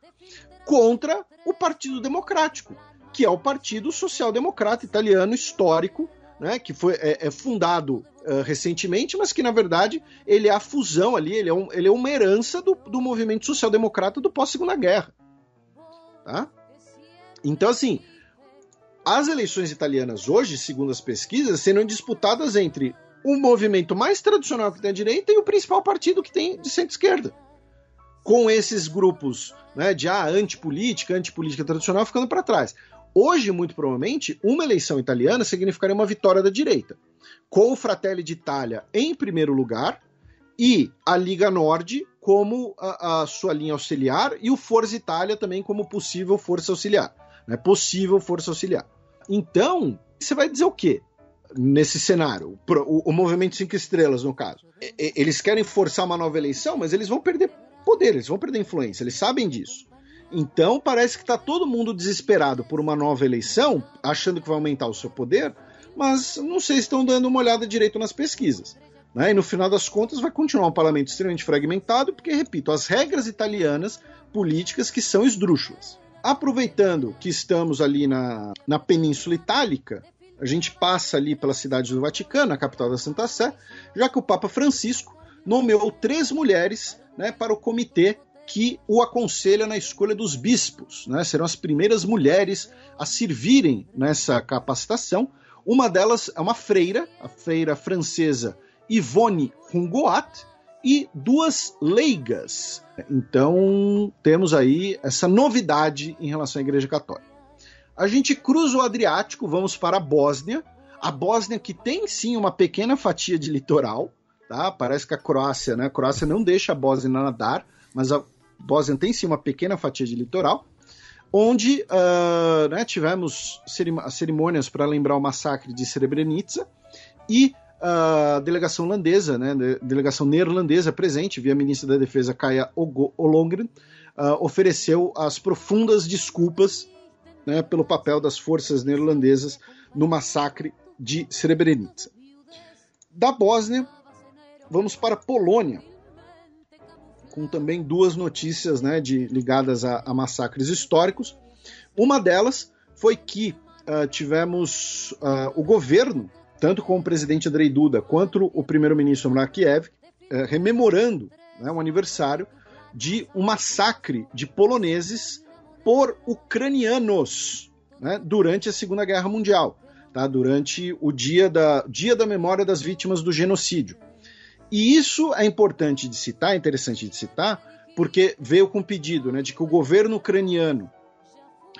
contra o Partido Democrático, que é o Partido Social-Democrata italiano histórico, né, que foi fundado recentemente, mas que, na verdade, ele é a fusão ali, ele é uma herança do movimento social-democrata do pós-Segunda Guerra. Tá? Então, assim, as eleições italianas hoje, segundo as pesquisas, serão disputadas entre o movimento mais tradicional que tem à direita e o principal partido que tem de centro-esquerda. Com esses grupos, né, de antipolítica tradicional ficando para trás. Hoje, muito provavelmente, uma eleição italiana significaria uma vitória da direita, com o Fratelli d'Italia em primeiro lugar e a Liga Nord como a sua linha auxiliar e o Forza Itália também como possível força auxiliar. Né? Possível força auxiliar. Então, você vai dizer o quê nesse cenário? O Movimento 5 Estrelas, no caso. Eles querem forçar uma nova eleição, mas eles vão perder poder, eles vão perder influência, eles sabem disso. Então parece que está todo mundo desesperado por uma nova eleição, achando que vai aumentar o seu poder, mas não sei se estão dando uma olhada direito nas pesquisas. Né? E no final das contas vai continuar um parlamento extremamente fragmentado, porque, repito, as regras italianas políticas que são esdrúxulas. Aproveitando que estamos ali na Península Itálica, a gente passa ali pela cidade do Vaticano, a capital da Santa Sé, já que o Papa Francisco nomeou 3 mulheres, né, para o comitê que o aconselha na escolha dos bispos. Né? Serão as primeiras mulheres a servirem nessa capacitação. Uma delas é uma freira, a freira francesa Yvonne Hungoat, e 2 leigas. Então, temos aí essa novidade em relação à Igreja Católica. A gente cruza o Adriático, vamos para a Bósnia. A Bósnia que tem, sim, uma pequena fatia de litoral. Tá? Parece que a Croácia, né? A Croácia não deixa a Bósnia nadar, mas a Bósnia tem, sim, uma pequena fatia de litoral, onde né, tivemos cerimônias para lembrar o massacre de Srebrenica, e a delegação holandesa, né, delegação neerlandesa presente, via ministra da Defesa Kaja Ollongren, ofereceu as profundas desculpas né, pelo papel das forças neerlandesas no massacre de Srebrenica. Da Bósnia, vamos para a Polônia, com também duas notícias, né, ligadas a massacres históricos. Uma delas foi que tivemos o governo, tanto com o presidente Andrzej Duda quanto o primeiro-ministro Morawiecki, rememorando, né, um aniversário de um massacre de poloneses por ucranianos, né, durante a Segunda Guerra Mundial, tá, durante o dia da memória das vítimas do genocídio. E isso é importante de citar, é interessante de citar, porque veio com o pedido, né, de que o governo ucraniano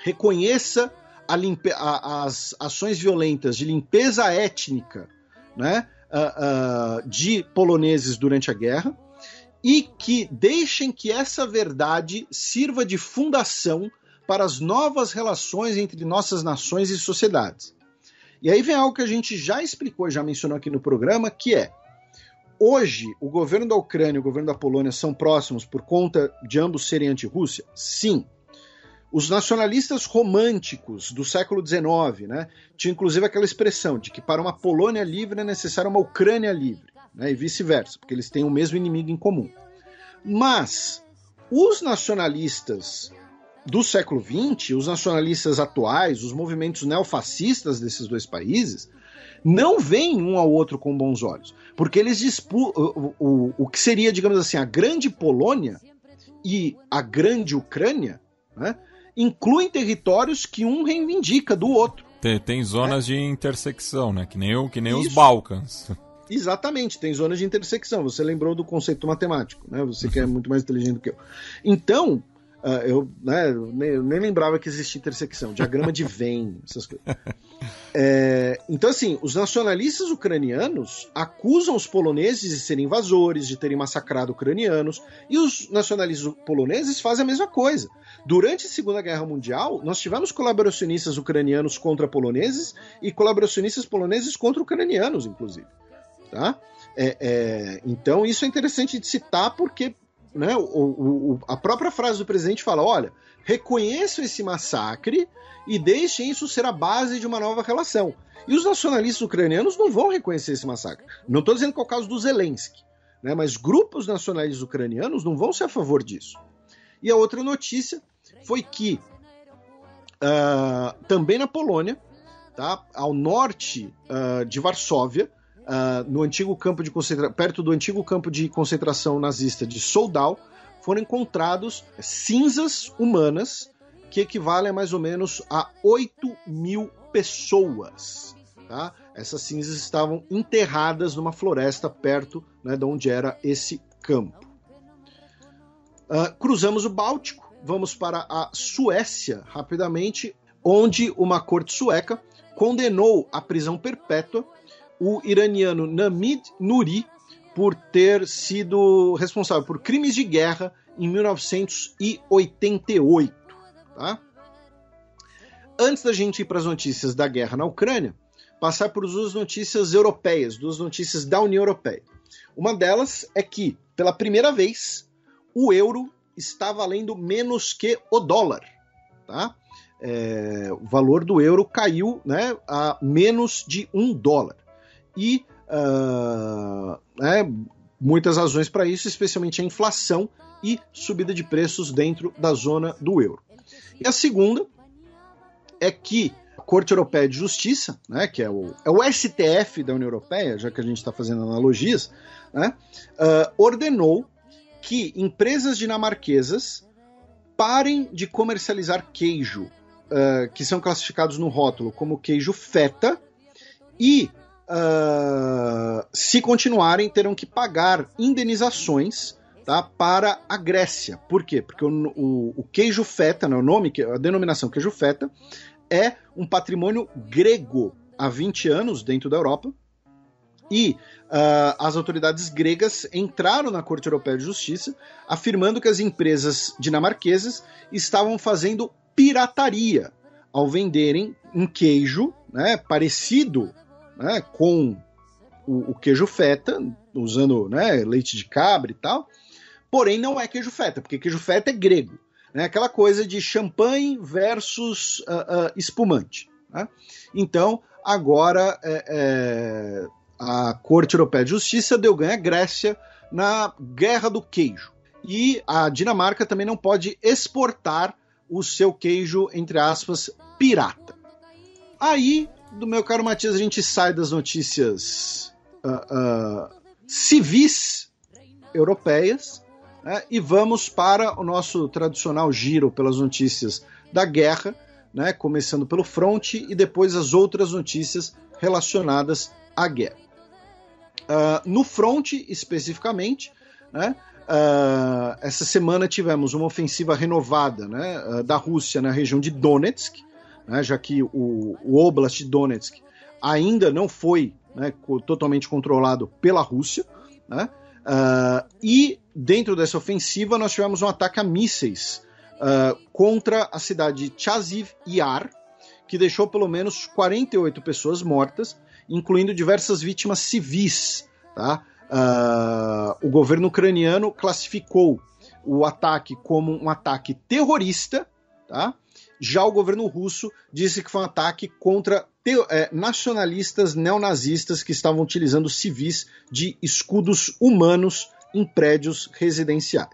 reconheça as ações violentas de limpeza étnica, né, de poloneses durante a guerra, e que deixem que essa verdade sirva de fundação para as novas relações entre nossas nações e sociedades. E aí vem algo que a gente já explicou, já mencionou aqui no programa, que é: hoje, o governo da Ucrânia e o governo da Polônia são próximos por conta de ambos serem anti-Rússia? Sim. Os nacionalistas românticos do século XIX, né, tinham inclusive aquela expressão de que para uma Polônia livre é necessária uma Ucrânia livre, né, e vice-versa, porque eles têm o mesmo inimigo em comum. Mas os nacionalistas do século XX, os nacionalistas atuais, os movimentos neofascistas desses dois países, não veem um ao outro com bons olhos, porque eles disputam o que seria, digamos assim, a grande Polônia e a grande Ucrânia, né, incluem territórios que um reivindica do outro. Tem zonas de intersecção, né, que nem os Balcãs. Exatamente, tem zonas de intersecção. Você lembrou do conceito matemático, né? Você que é muito mais inteligente do que eu. Então, eu nem lembrava que existia intersecção, diagrama de Venn, essas coisas. Então, assim, os nacionalistas ucranianos acusam os poloneses de serem invasores, de terem massacrado ucranianos, e os nacionalistas poloneses fazem a mesma coisa. Durante a Segunda Guerra Mundial, nós tivemos colaboracionistas ucranianos contra poloneses e colaboracionistas poloneses contra ucranianos, inclusive. Tá? Então, isso é interessante de citar porque, né, a própria frase do presidente fala: olha, reconheçam esse massacre e deixem isso ser a base de uma nova relação. E os nacionalistas ucranianos não vão reconhecer esse massacre. Não estou dizendo que é o caso do Zelensky, né, mas grupos nacionalistas ucranianos não vão ser a favor disso. E a outra notícia foi que também na Polônia, tá, ao norte de Varsóvia, no antigo campo de perto do antigo campo de concentração nazista de Soldau, foram encontrados cinzas humanas que equivalem a mais ou menos a 8.000 pessoas. Tá? Essas cinzas estavam enterradas numa floresta perto, né, de onde era esse campo. Cruzamos o Báltico, vamos para a Suécia rapidamente, onde uma corte sueca condenou à prisão perpétua o iraniano Namid Nuri por ter sido responsável por crimes de guerra em 1988. Tá? Antes da gente ir para as notícias da guerra na Ucrânia, passar por duas notícias europeias, duas notícias da União Europeia. Uma delas é que, pela primeira vez, o euro está valendo menos que o dólar. Tá? O valor do euro caiu, né, a menos de $1. E muitas razões para isso, especialmente a inflação e subida de preços dentro da zona do euro. E a segunda é que a Corte Europeia de Justiça, né, que é o STF da União Europeia, já que a gente está fazendo analogias, né, ordenou que empresas dinamarquesas parem de comercializar queijo, que são classificados no rótulo como queijo feta, e se continuarem, terão que pagar indenizações, tá, para a Grécia. Por quê? Porque o queijo feta, né, a denominação queijo feta, é um patrimônio grego há 20 anos dentro da Europa, e as autoridades gregas entraram na Corte Europeia de Justiça afirmando que as empresas dinamarquesas estavam fazendo pirataria ao venderem um queijo, né, parecido, né, com o queijo feta, usando, né, leite de cabra e tal, porém não é queijo feta, porque queijo feta é grego. né? Aquela coisa de champanhe versus espumante. Né? Então, agora a Corte Europeia de Justiça deu ganho à Grécia na guerra do queijo. E a Dinamarca também não pode exportar o seu queijo, entre aspas, pirata. Aí, do meu caro Matias, a gente sai das notícias civis europeias, né, e vamos para o nosso tradicional giro pelas notícias da guerra, né, começando pelo fronte e depois as outras notícias relacionadas à guerra. No fronte, especificamente, né, essa semana tivemos uma ofensiva renovada, né, da Rússia na região de Donetsk, né, já que o Oblast de Donetsk ainda não foi, né, totalmente controlado pela Rússia, né, e dentro dessa ofensiva nós tivemos um ataque a mísseis contra a cidade de Chasiv Yar, que deixou pelo menos 48 pessoas mortas, incluindo diversas vítimas civis. Tá? O governo ucraniano classificou o ataque como um ataque terrorista, tá? Já o governo russo disse que foi um ataque contra nacionalistas neonazistas que estavam utilizando civis de escudos humanos em prédios residenciais.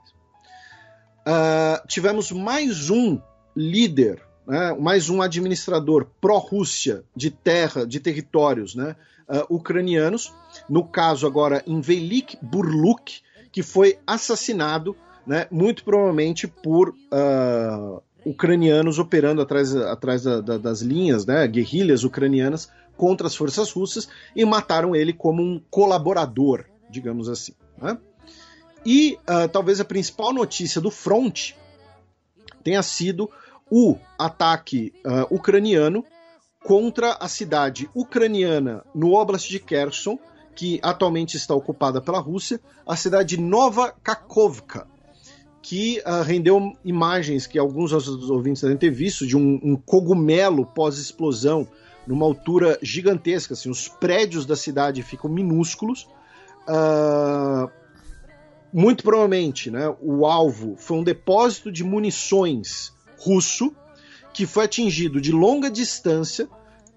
Tivemos mais um líder, né, mais um administrador pró-Rússia de terra, de territórios, né, ucranianos, no caso agora em Velik Burluk, que foi assassinado, né, muito provavelmente por ucranianos operando atrás das linhas, né, guerrilhas ucranianas contra as forças russas, e mataram ele como um colaborador, digamos assim. Né? E talvez a principal notícia do front tenha sido o ataque ucraniano contra a cidade ucraniana no Oblast de Kherson, que atualmente está ocupada pela Rússia, a cidade de Nova Kakhovka, que rendeu imagens que alguns dos ouvintes devem ter visto, de um cogumelo pós-explosão, numa altura gigantesca, assim, os prédios da cidade ficam minúsculos. Muito provavelmente, né, o alvo foi um depósito de munições russo, que foi atingido de longa distância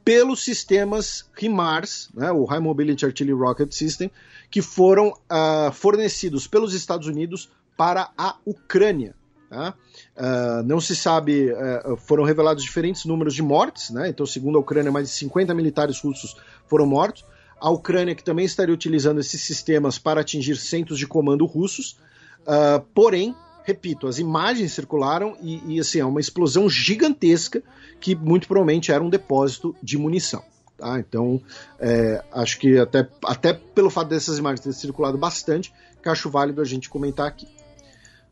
pelos sistemas HIMARS, né, o High Mobility Artillery Rocket System, que foram fornecidos pelos Estados Unidos para a Ucrânia. Tá? Não se sabe, foram revelados diferentes números de mortes, né? Então, segundo a Ucrânia, mais de 50 militares russos foram mortos. A Ucrânia, que também estaria utilizando esses sistemas para atingir centros de comando russos, porém, repito, as imagens circularam e assim, é uma explosão gigantesca que muito provavelmente era um depósito de munição. Tá? Então, acho que até pelo fato dessas imagens terem circulado bastante, que acho válido a gente comentar aqui.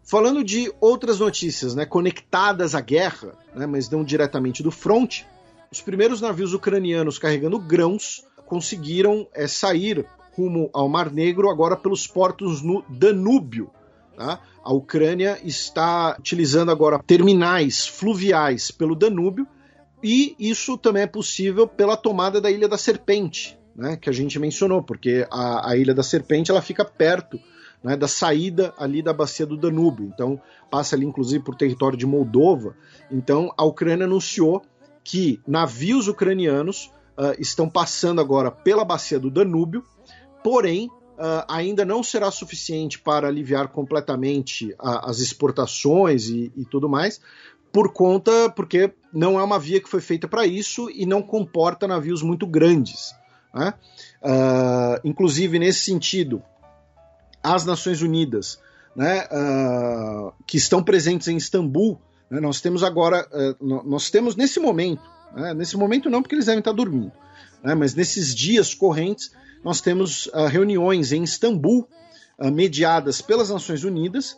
Falando de outras notícias, né, conectadas à guerra, né, mas não diretamente do front, os primeiros navios ucranianos carregando grãos conseguiram sair rumo ao Mar Negro agora pelos portos no Danúbio. Tá? A Ucrânia está utilizando agora terminais fluviais pelo Danúbio, e isso também é possível pela tomada da Ilha da Serpente, né, que a gente mencionou, porque a Ilha da Serpente ela fica perto, né, da saída ali da bacia do Danúbio, então passa ali inclusive por território de Moldova. Então a Ucrânia anunciou que navios ucranianos estão passando agora pela bacia do Danúbio, porém ainda não será suficiente para aliviar completamente as exportações e tudo mais, porque não é uma via que foi feita para isso e não comporta navios muito grandes. Né? Inclusive, nesse sentido, as Nações Unidas, né, que estão presentes em Istambul, né, nós temos agora, nós temos nesse momento, né, nesse momento não porque eles devem estar dormindo, né, mas nesses dias correntes, nós temos reuniões em Istambul, mediadas pelas Nações Unidas,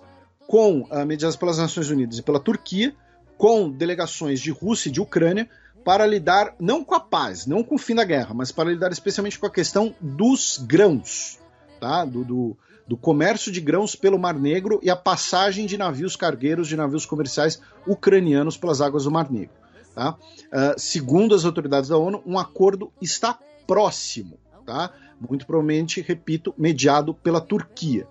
mediadas pelas Nações Unidas e pela Turquia, com delegações de Rússia e de Ucrânia, para lidar não com a paz, não com o fim da guerra, mas para lidar especialmente com a questão dos grãos, tá? do comércio de grãos pelo Mar Negro e a passagem de navios cargueiros, de navios comerciais ucranianos pelas águas do Mar Negro. Tá? Segundo as autoridades da ONU, um acordo está próximo, tá? Muito provavelmente, repito, mediado pela Turquia.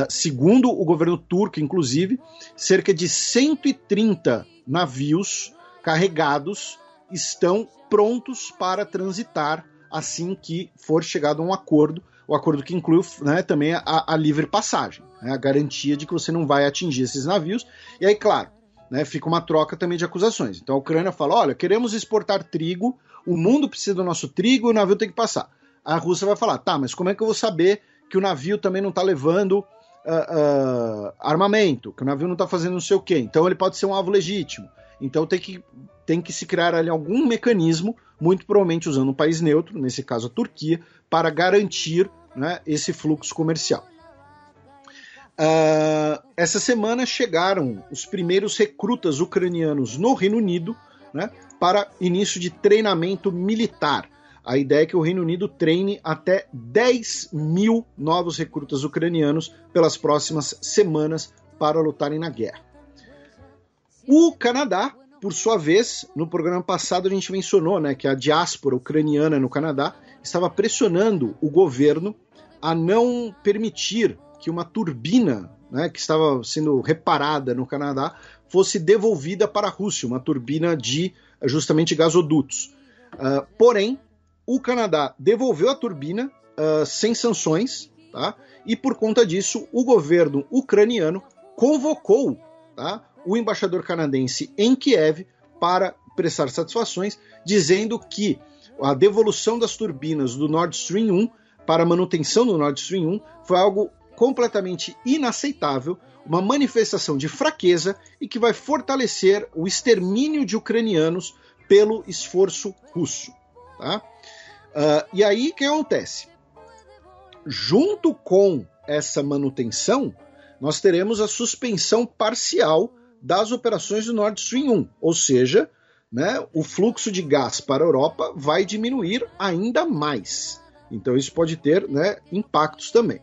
Segundo o governo turco, inclusive, cerca de 130 navios carregados estão prontos para transitar assim que for chegado a um acordo, o acordo que inclui, né, também a livre passagem, né, a garantia de que você não vai atingir esses navios. E aí, claro, né, fica uma troca também de acusações. Então a Ucrânia fala, olha, queremos exportar trigo, o mundo precisa do nosso trigo e o navio tem que passar. A Rússia vai falar, tá, mas como é que eu vou saber que o navio também não está levando armamento, que o navio não está fazendo não sei o quê? Então ele pode ser um alvo legítimo. Então tem que se criar ali algum mecanismo, muito provavelmente usando um país neutro, nesse caso a Turquia, para garantir, né, esse fluxo comercial. Essa semana chegaram os primeiros recrutas ucranianos no Reino Unido, né, para início de treinamento militar. A ideia é que o Reino Unido treine até 10 mil novos recrutas ucranianos pelas próximas semanas para lutarem na guerra. O Canadá, por sua vez, no programa passado a gente mencionou, né, que a diáspora ucraniana no Canadá estava pressionando o governo a não permitir que uma turbina, né, que estava sendo reparada no Canadá fosse devolvida para a Rússia, uma turbina de justamente gasodutos. Porém, o Canadá devolveu a turbina sem sanções, tá? E por conta disso o governo ucraniano convocou, tá, o embaixador canadense em Kiev para prestar satisfações, dizendo que a devolução das turbinas do Nord Stream 1 para a manutenção do Nord Stream 1 foi algo completamente inaceitável, uma manifestação de fraqueza e que vai fortalecer o extermínio de ucranianos pelo esforço russo. Tá? E aí, o que acontece? Junto com essa manutenção, nós teremos a suspensão parcial das operações do Nord Stream 1, ou seja, né, o fluxo de gás para a Europa vai diminuir ainda mais. Então isso pode ter, né, impactos também.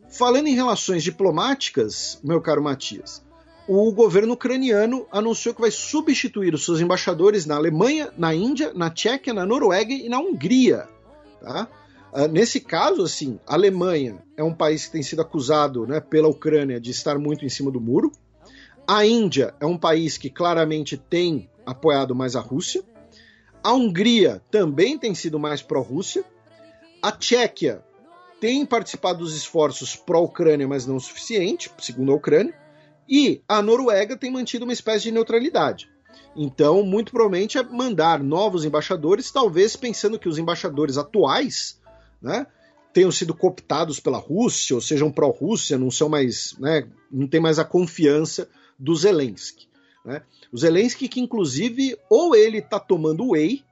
Falando em relações diplomáticas, meu caro Matias, o governo ucraniano anunciou que vai substituir os seus embaixadores na Alemanha, na Índia, na Tchequia, na Noruega e na Hungria. Tá? Nesse caso, assim, a Alemanha é um país que tem sido acusado, né, pela Ucrânia de estar muito em cima do muro. A Índia é um país que claramente tem apoiado mais a Rússia. A Hungria também tem sido mais pró-Rússia. A Tchequia tem participado dos esforços pró-Ucrânia, mas não o suficiente, segundo a Ucrânia. E a Noruega tem mantido uma espécie de neutralidade. Então, muito provavelmente é mandar novos embaixadores, talvez pensando que os embaixadores atuais, né, tenham sido cooptados pela Rússia, ou sejam pró-Rússia, não são mais, né, não tem mais a confiança do Zelensky. Né? O Zelensky que, inclusive, ou ele está tomando whey,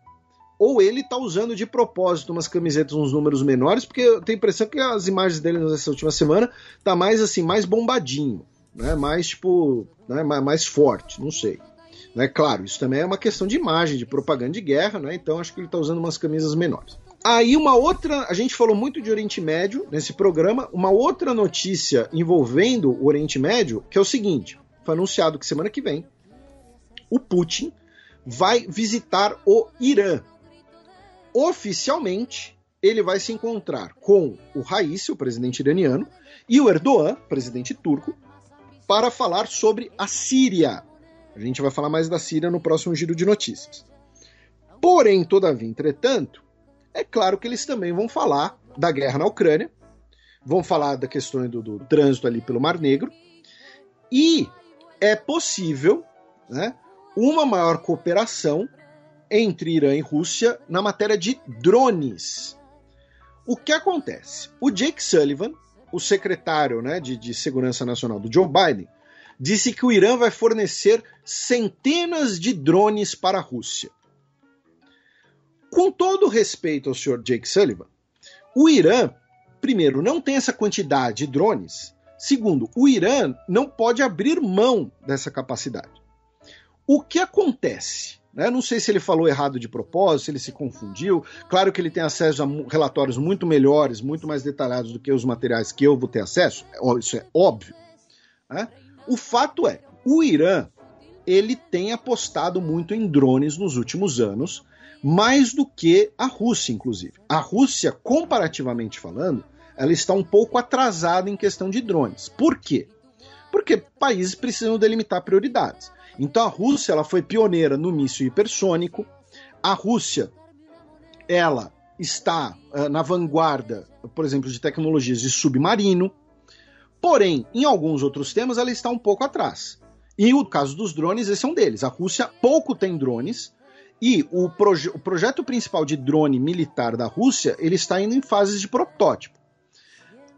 ou ele está usando de propósito umas camisetas, uns números menores, porque eu tenho a impressão que as imagens dele nessa última semana tá mais assim, mais bombadinho, né? Mais tipo, né, mais forte, não sei. Né? Claro, isso também é uma questão de imagem, de propaganda de guerra, né? Então acho que ele está usando umas camisas menores. Aí uma outra, a gente falou muito de Oriente Médio nesse programa, uma outra notícia envolvendo o Oriente Médio, que é o seguinte, foi anunciado que semana que vem o Putin vai visitar o Irã. Oficialmente, ele vai se encontrar com o Raisi, o presidente iraniano, e o Erdogan, presidente turco, para falar sobre a Síria. A gente vai falar mais da Síria no próximo giro de notícias. Porém, todavia, entretanto, é claro que eles também vão falar da guerra na Ucrânia, vão falar da questão do trânsito ali pelo Mar Negro, e é possível, né, uma maior cooperação entre Irã e Rússia na matéria de drones. O que acontece? O Jake Sullivan, o secretário, né, de Segurança Nacional do Joe Biden, disse que o Irã vai fornecer centenas de drones para a Rússia. Com todo respeito ao senhor Jake Sullivan, o Irã, primeiro, não tem essa quantidade de drones. Segundo, o Irã não pode abrir mão dessa capacidade. O que acontece? Não sei se ele falou errado de propósito, se ele se confundiu. Claro que ele tem acesso a relatórios muito melhores, muito mais detalhados do que os materiais que eu vou ter acesso. Isso é óbvio. O fato é, o Irã ele tem apostado muito em drones nos últimos anos, mais do que a Rússia, inclusive. A Rússia, comparativamente falando, ela está um pouco atrasada em questão de drones. Por quê? Porque países precisam delimitar prioridades. Então a Rússia ela foi pioneira no míssil hipersônico, a Rússia ela está na vanguarda, por exemplo, de tecnologias de submarino, porém, em alguns outros temas ela está um pouco atrás. E o caso dos drones, esse é um deles. A Rússia pouco tem drones, e o projeto principal de drone militar da Rússia, ele está indo em fases de protótipo.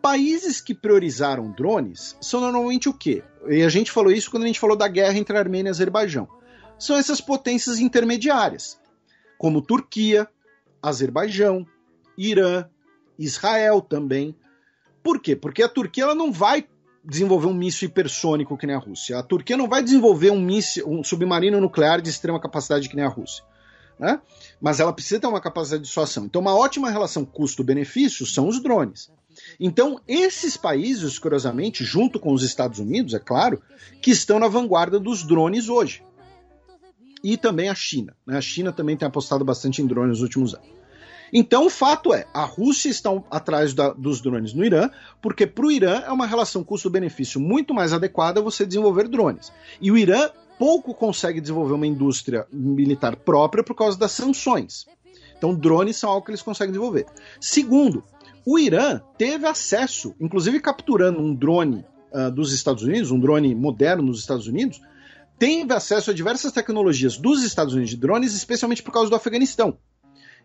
Países que priorizaram drones são normalmente o quê? E a gente falou isso quando a gente falou da guerra entre Armênia e Azerbaijão. São essas potências intermediárias, como Turquia, Azerbaijão, Irã, Israel também. Por quê? Porque a Turquia ela não vai desenvolver um míssil hipersônico que nem a Rússia. A Turquia não vai desenvolver um submarino nuclear de extrema capacidade que nem a Rússia, né? Mas ela precisa ter uma capacidade de dissuasão. Então, uma ótima relação custo-benefício são os drones. Então, esses países, curiosamente, junto com os Estados Unidos, é claro, que estão na vanguarda dos drones hoje. E também a China, né? A China também tem apostado bastante em drones nos últimos anos. Então, o fato é, a Rússia está atrás dos drones no Irã, porque para o Irã é uma relação custo-benefício muito mais adequada você desenvolver drones. E o Irã pouco consegue desenvolver uma indústria militar própria por causa das sanções. Então, drones são algo que eles conseguem desenvolver. Segundo, o Irã teve acesso, inclusive capturando um drone dos Estados Unidos, um drone moderno nos Estados Unidos, teve acesso a diversas tecnologias dos Estados Unidos de drones, especialmente por causa do Afeganistão.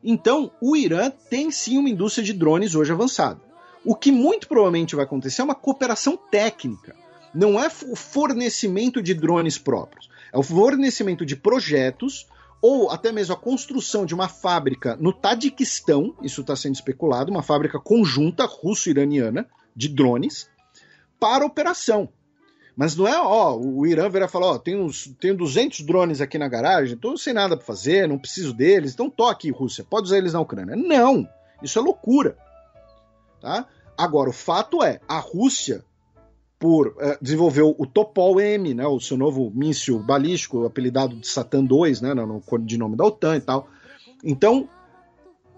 Então, o Irã tem sim uma indústria de drones hoje avançada. O que muito provavelmente vai acontecer é uma cooperação técnica. Não é o fornecimento de drones próprios. É o fornecimento de projetos ou até mesmo a construção de uma fábrica no Tajiquistão, isso está sendo especulado, uma fábrica conjunta russo-iraniana de drones para operação. Mas não é, o Irã virar e falar, tenho 200 drones aqui na garagem, estou sem nada para fazer, não preciso deles, então tô aqui, Rússia, pode usar eles na Ucrânia. Não, isso é loucura. Tá? Agora, o fato é, a Rússia, desenvolveu o Topol-M, né, o seu novo míssil balístico, apelidado de Satan II, né, no codinome da OTAN e tal. Então,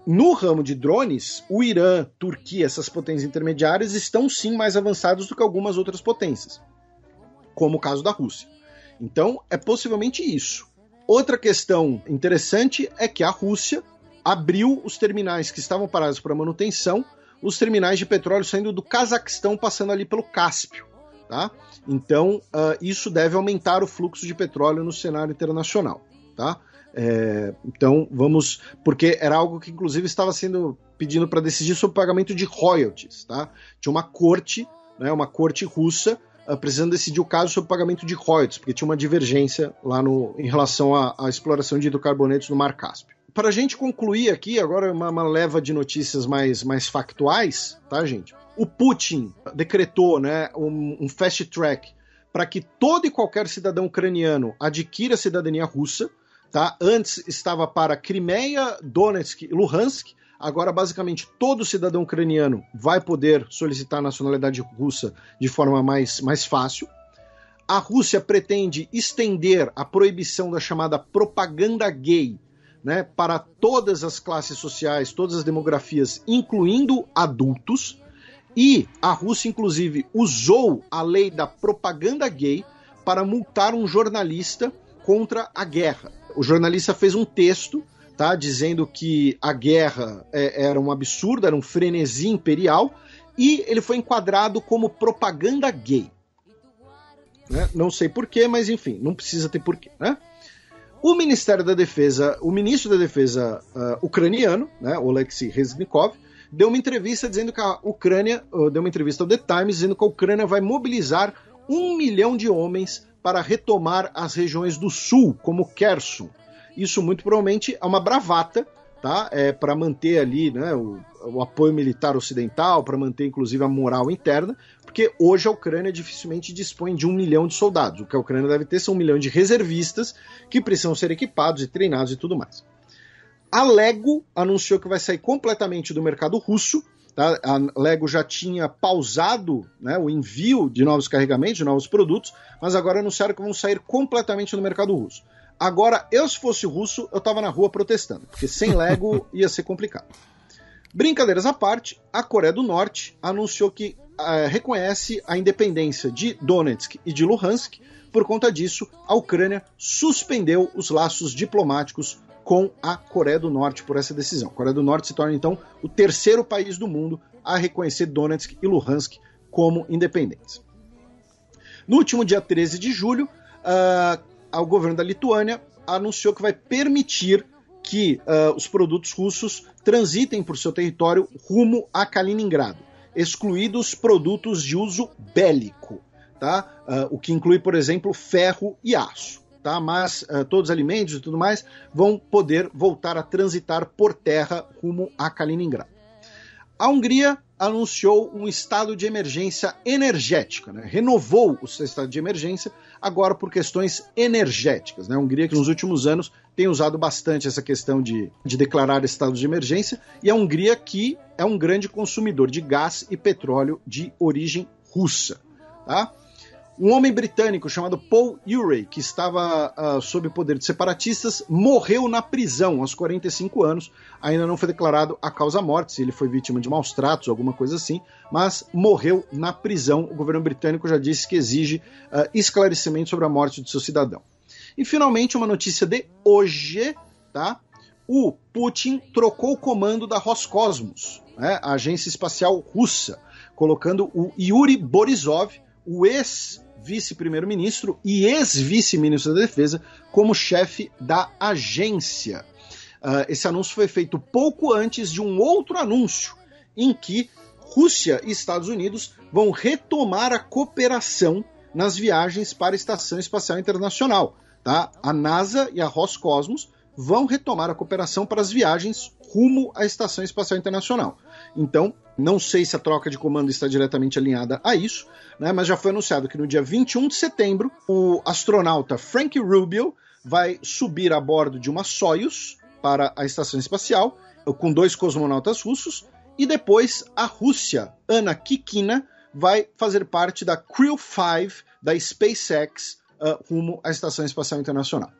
no ramo de drones, o Irã, Turquia, essas potências intermediárias estão sim mais avançados do que algumas outras potências, como o caso da Rússia. Então, é possivelmente isso. Outra questão interessante é que a Rússia abriu os terminais que estavam parados para manutenção, os terminais de petróleo saindo do Cazaquistão, passando ali pelo Cáspio. Tá? Então, isso deve aumentar o fluxo de petróleo no cenário internacional. Tá? Então, porque era algo que, inclusive, estava sendo pedindo para decidir sobre o pagamento de royalties. Tá? Tinha uma corte russa, precisando decidir o caso sobre o pagamento de royalties, porque tinha uma divergência lá em relação à exploração de hidrocarbonetos no Mar Cáspio. Para a gente concluir aqui, agora uma leva de notícias mais factuais, tá, gente? O Putin decretou, né, um fast track para que todo e qualquer cidadão ucraniano adquira a cidadania russa. Tá? Antes estava para Crimeia, Donetsk e Luhansk. Agora, basicamente, todo cidadão ucraniano vai poder solicitar a nacionalidade russa de forma mais fácil. A Rússia pretende estender a proibição da chamada propaganda gay, né, para todas as classes sociais, todas as demografias, incluindo adultos. E a Rússia, inclusive, usou a lei da propaganda gay para multar um jornalista contra a guerra. O jornalista fez um texto, tá, dizendo que a guerra era um absurdo, era um frenesi imperial, e ele foi enquadrado como propaganda gay. Né? Não sei porquê, mas enfim, não precisa ter porquê. Né? O Ministério da Defesa, o ministro da Defesa ucraniano, né, Oleksiy Reznikov, deu uma entrevista dizendo que a Ucrânia, deu uma entrevista ao The Times, dizendo que a Ucrânia vai mobilizar 1 milhão de homens para retomar as regiões do sul, como Kherson. Isso muito provavelmente é uma bravata, tá? Para manter ali, né, o apoio militar ocidental, para manter inclusive a moral interna, porque hoje a Ucrânia dificilmente dispõe de 1 milhão de soldados. O que a Ucrânia deve ter são 1 milhão de reservistas que precisam ser equipados e treinados e tudo mais. A Lego anunciou que vai sair completamente do mercado russo. Tá? A Lego já tinha pausado, né, o envio de novos carregamentos, de novos produtos, mas agora anunciaram que vão sair completamente do mercado russo. Agora, se fosse russo, eu estava na rua protestando, porque sem Lego ia ser complicado. Brincadeiras à parte, a Coreia do Norte anunciou que reconhece a independência de Donetsk e de Luhansk. Por conta disso, a Ucrânia suspendeu os laços diplomáticos com a Coreia do Norte por essa decisão. A Coreia do Norte se torna, então, o terceiro país do mundo a reconhecer Donetsk e Luhansk como independentes. No último dia 13 de julho, o governo da Lituânia anunciou que vai permitir que os produtos russos transitem por seu território rumo a Kaliningrado, excluídos produtos de uso bélico, tá? O que inclui, por exemplo, ferro e aço. Tá? Mas todos os alimentos e tudo mais vão poder voltar a transitar por terra rumo a Kaliningrado. A Hungria anunciou um estado de emergência energética, né? Renovou o seu estado de emergência agora por questões energéticas, né? A Hungria que nos últimos anos tem usado bastante essa questão de declarar estado de emergência, e a Hungria que é um grande consumidor de gás e petróleo de origem russa. Tá? Um homem britânico chamado Paul Urey, que estava sob poder de separatistas, morreu na prisão aos 45 anos. Ainda não foi declarado a causa-morte, se ele foi vítima de maus tratos, alguma coisa assim, mas morreu na prisão. O governo britânico já disse que exige esclarecimento sobre a morte do seu cidadão. E finalmente uma notícia de hoje, tá? O Putin trocou o comando da Roscosmos, né? A agência espacial russa, colocando o Yuri Borisov, o ex-vice-primeiro-ministro e ex-vice-ministro da Defesa, como chefe da agência. Esse anúncio foi feito pouco antes de um outro anúncio, em que Rússia e Estados Unidos vão retomar a cooperação nas viagens para a Estação Espacial Internacional. Tá? A NASA e a Roscosmos vão retomar a cooperação para as viagens rumo à Estação Espacial Internacional. Então, não sei se a troca de comando está diretamente alinhada a isso, né, mas já foi anunciado que no dia 21 de setembro, o astronauta Frank Rubio vai subir a bordo de uma Soyuz para a Estação Espacial, com 2 cosmonautas russos, e depois a Rússia, Anna Kikina, vai fazer parte da Crew 5 da SpaceX rumo à Estação Espacial Internacional.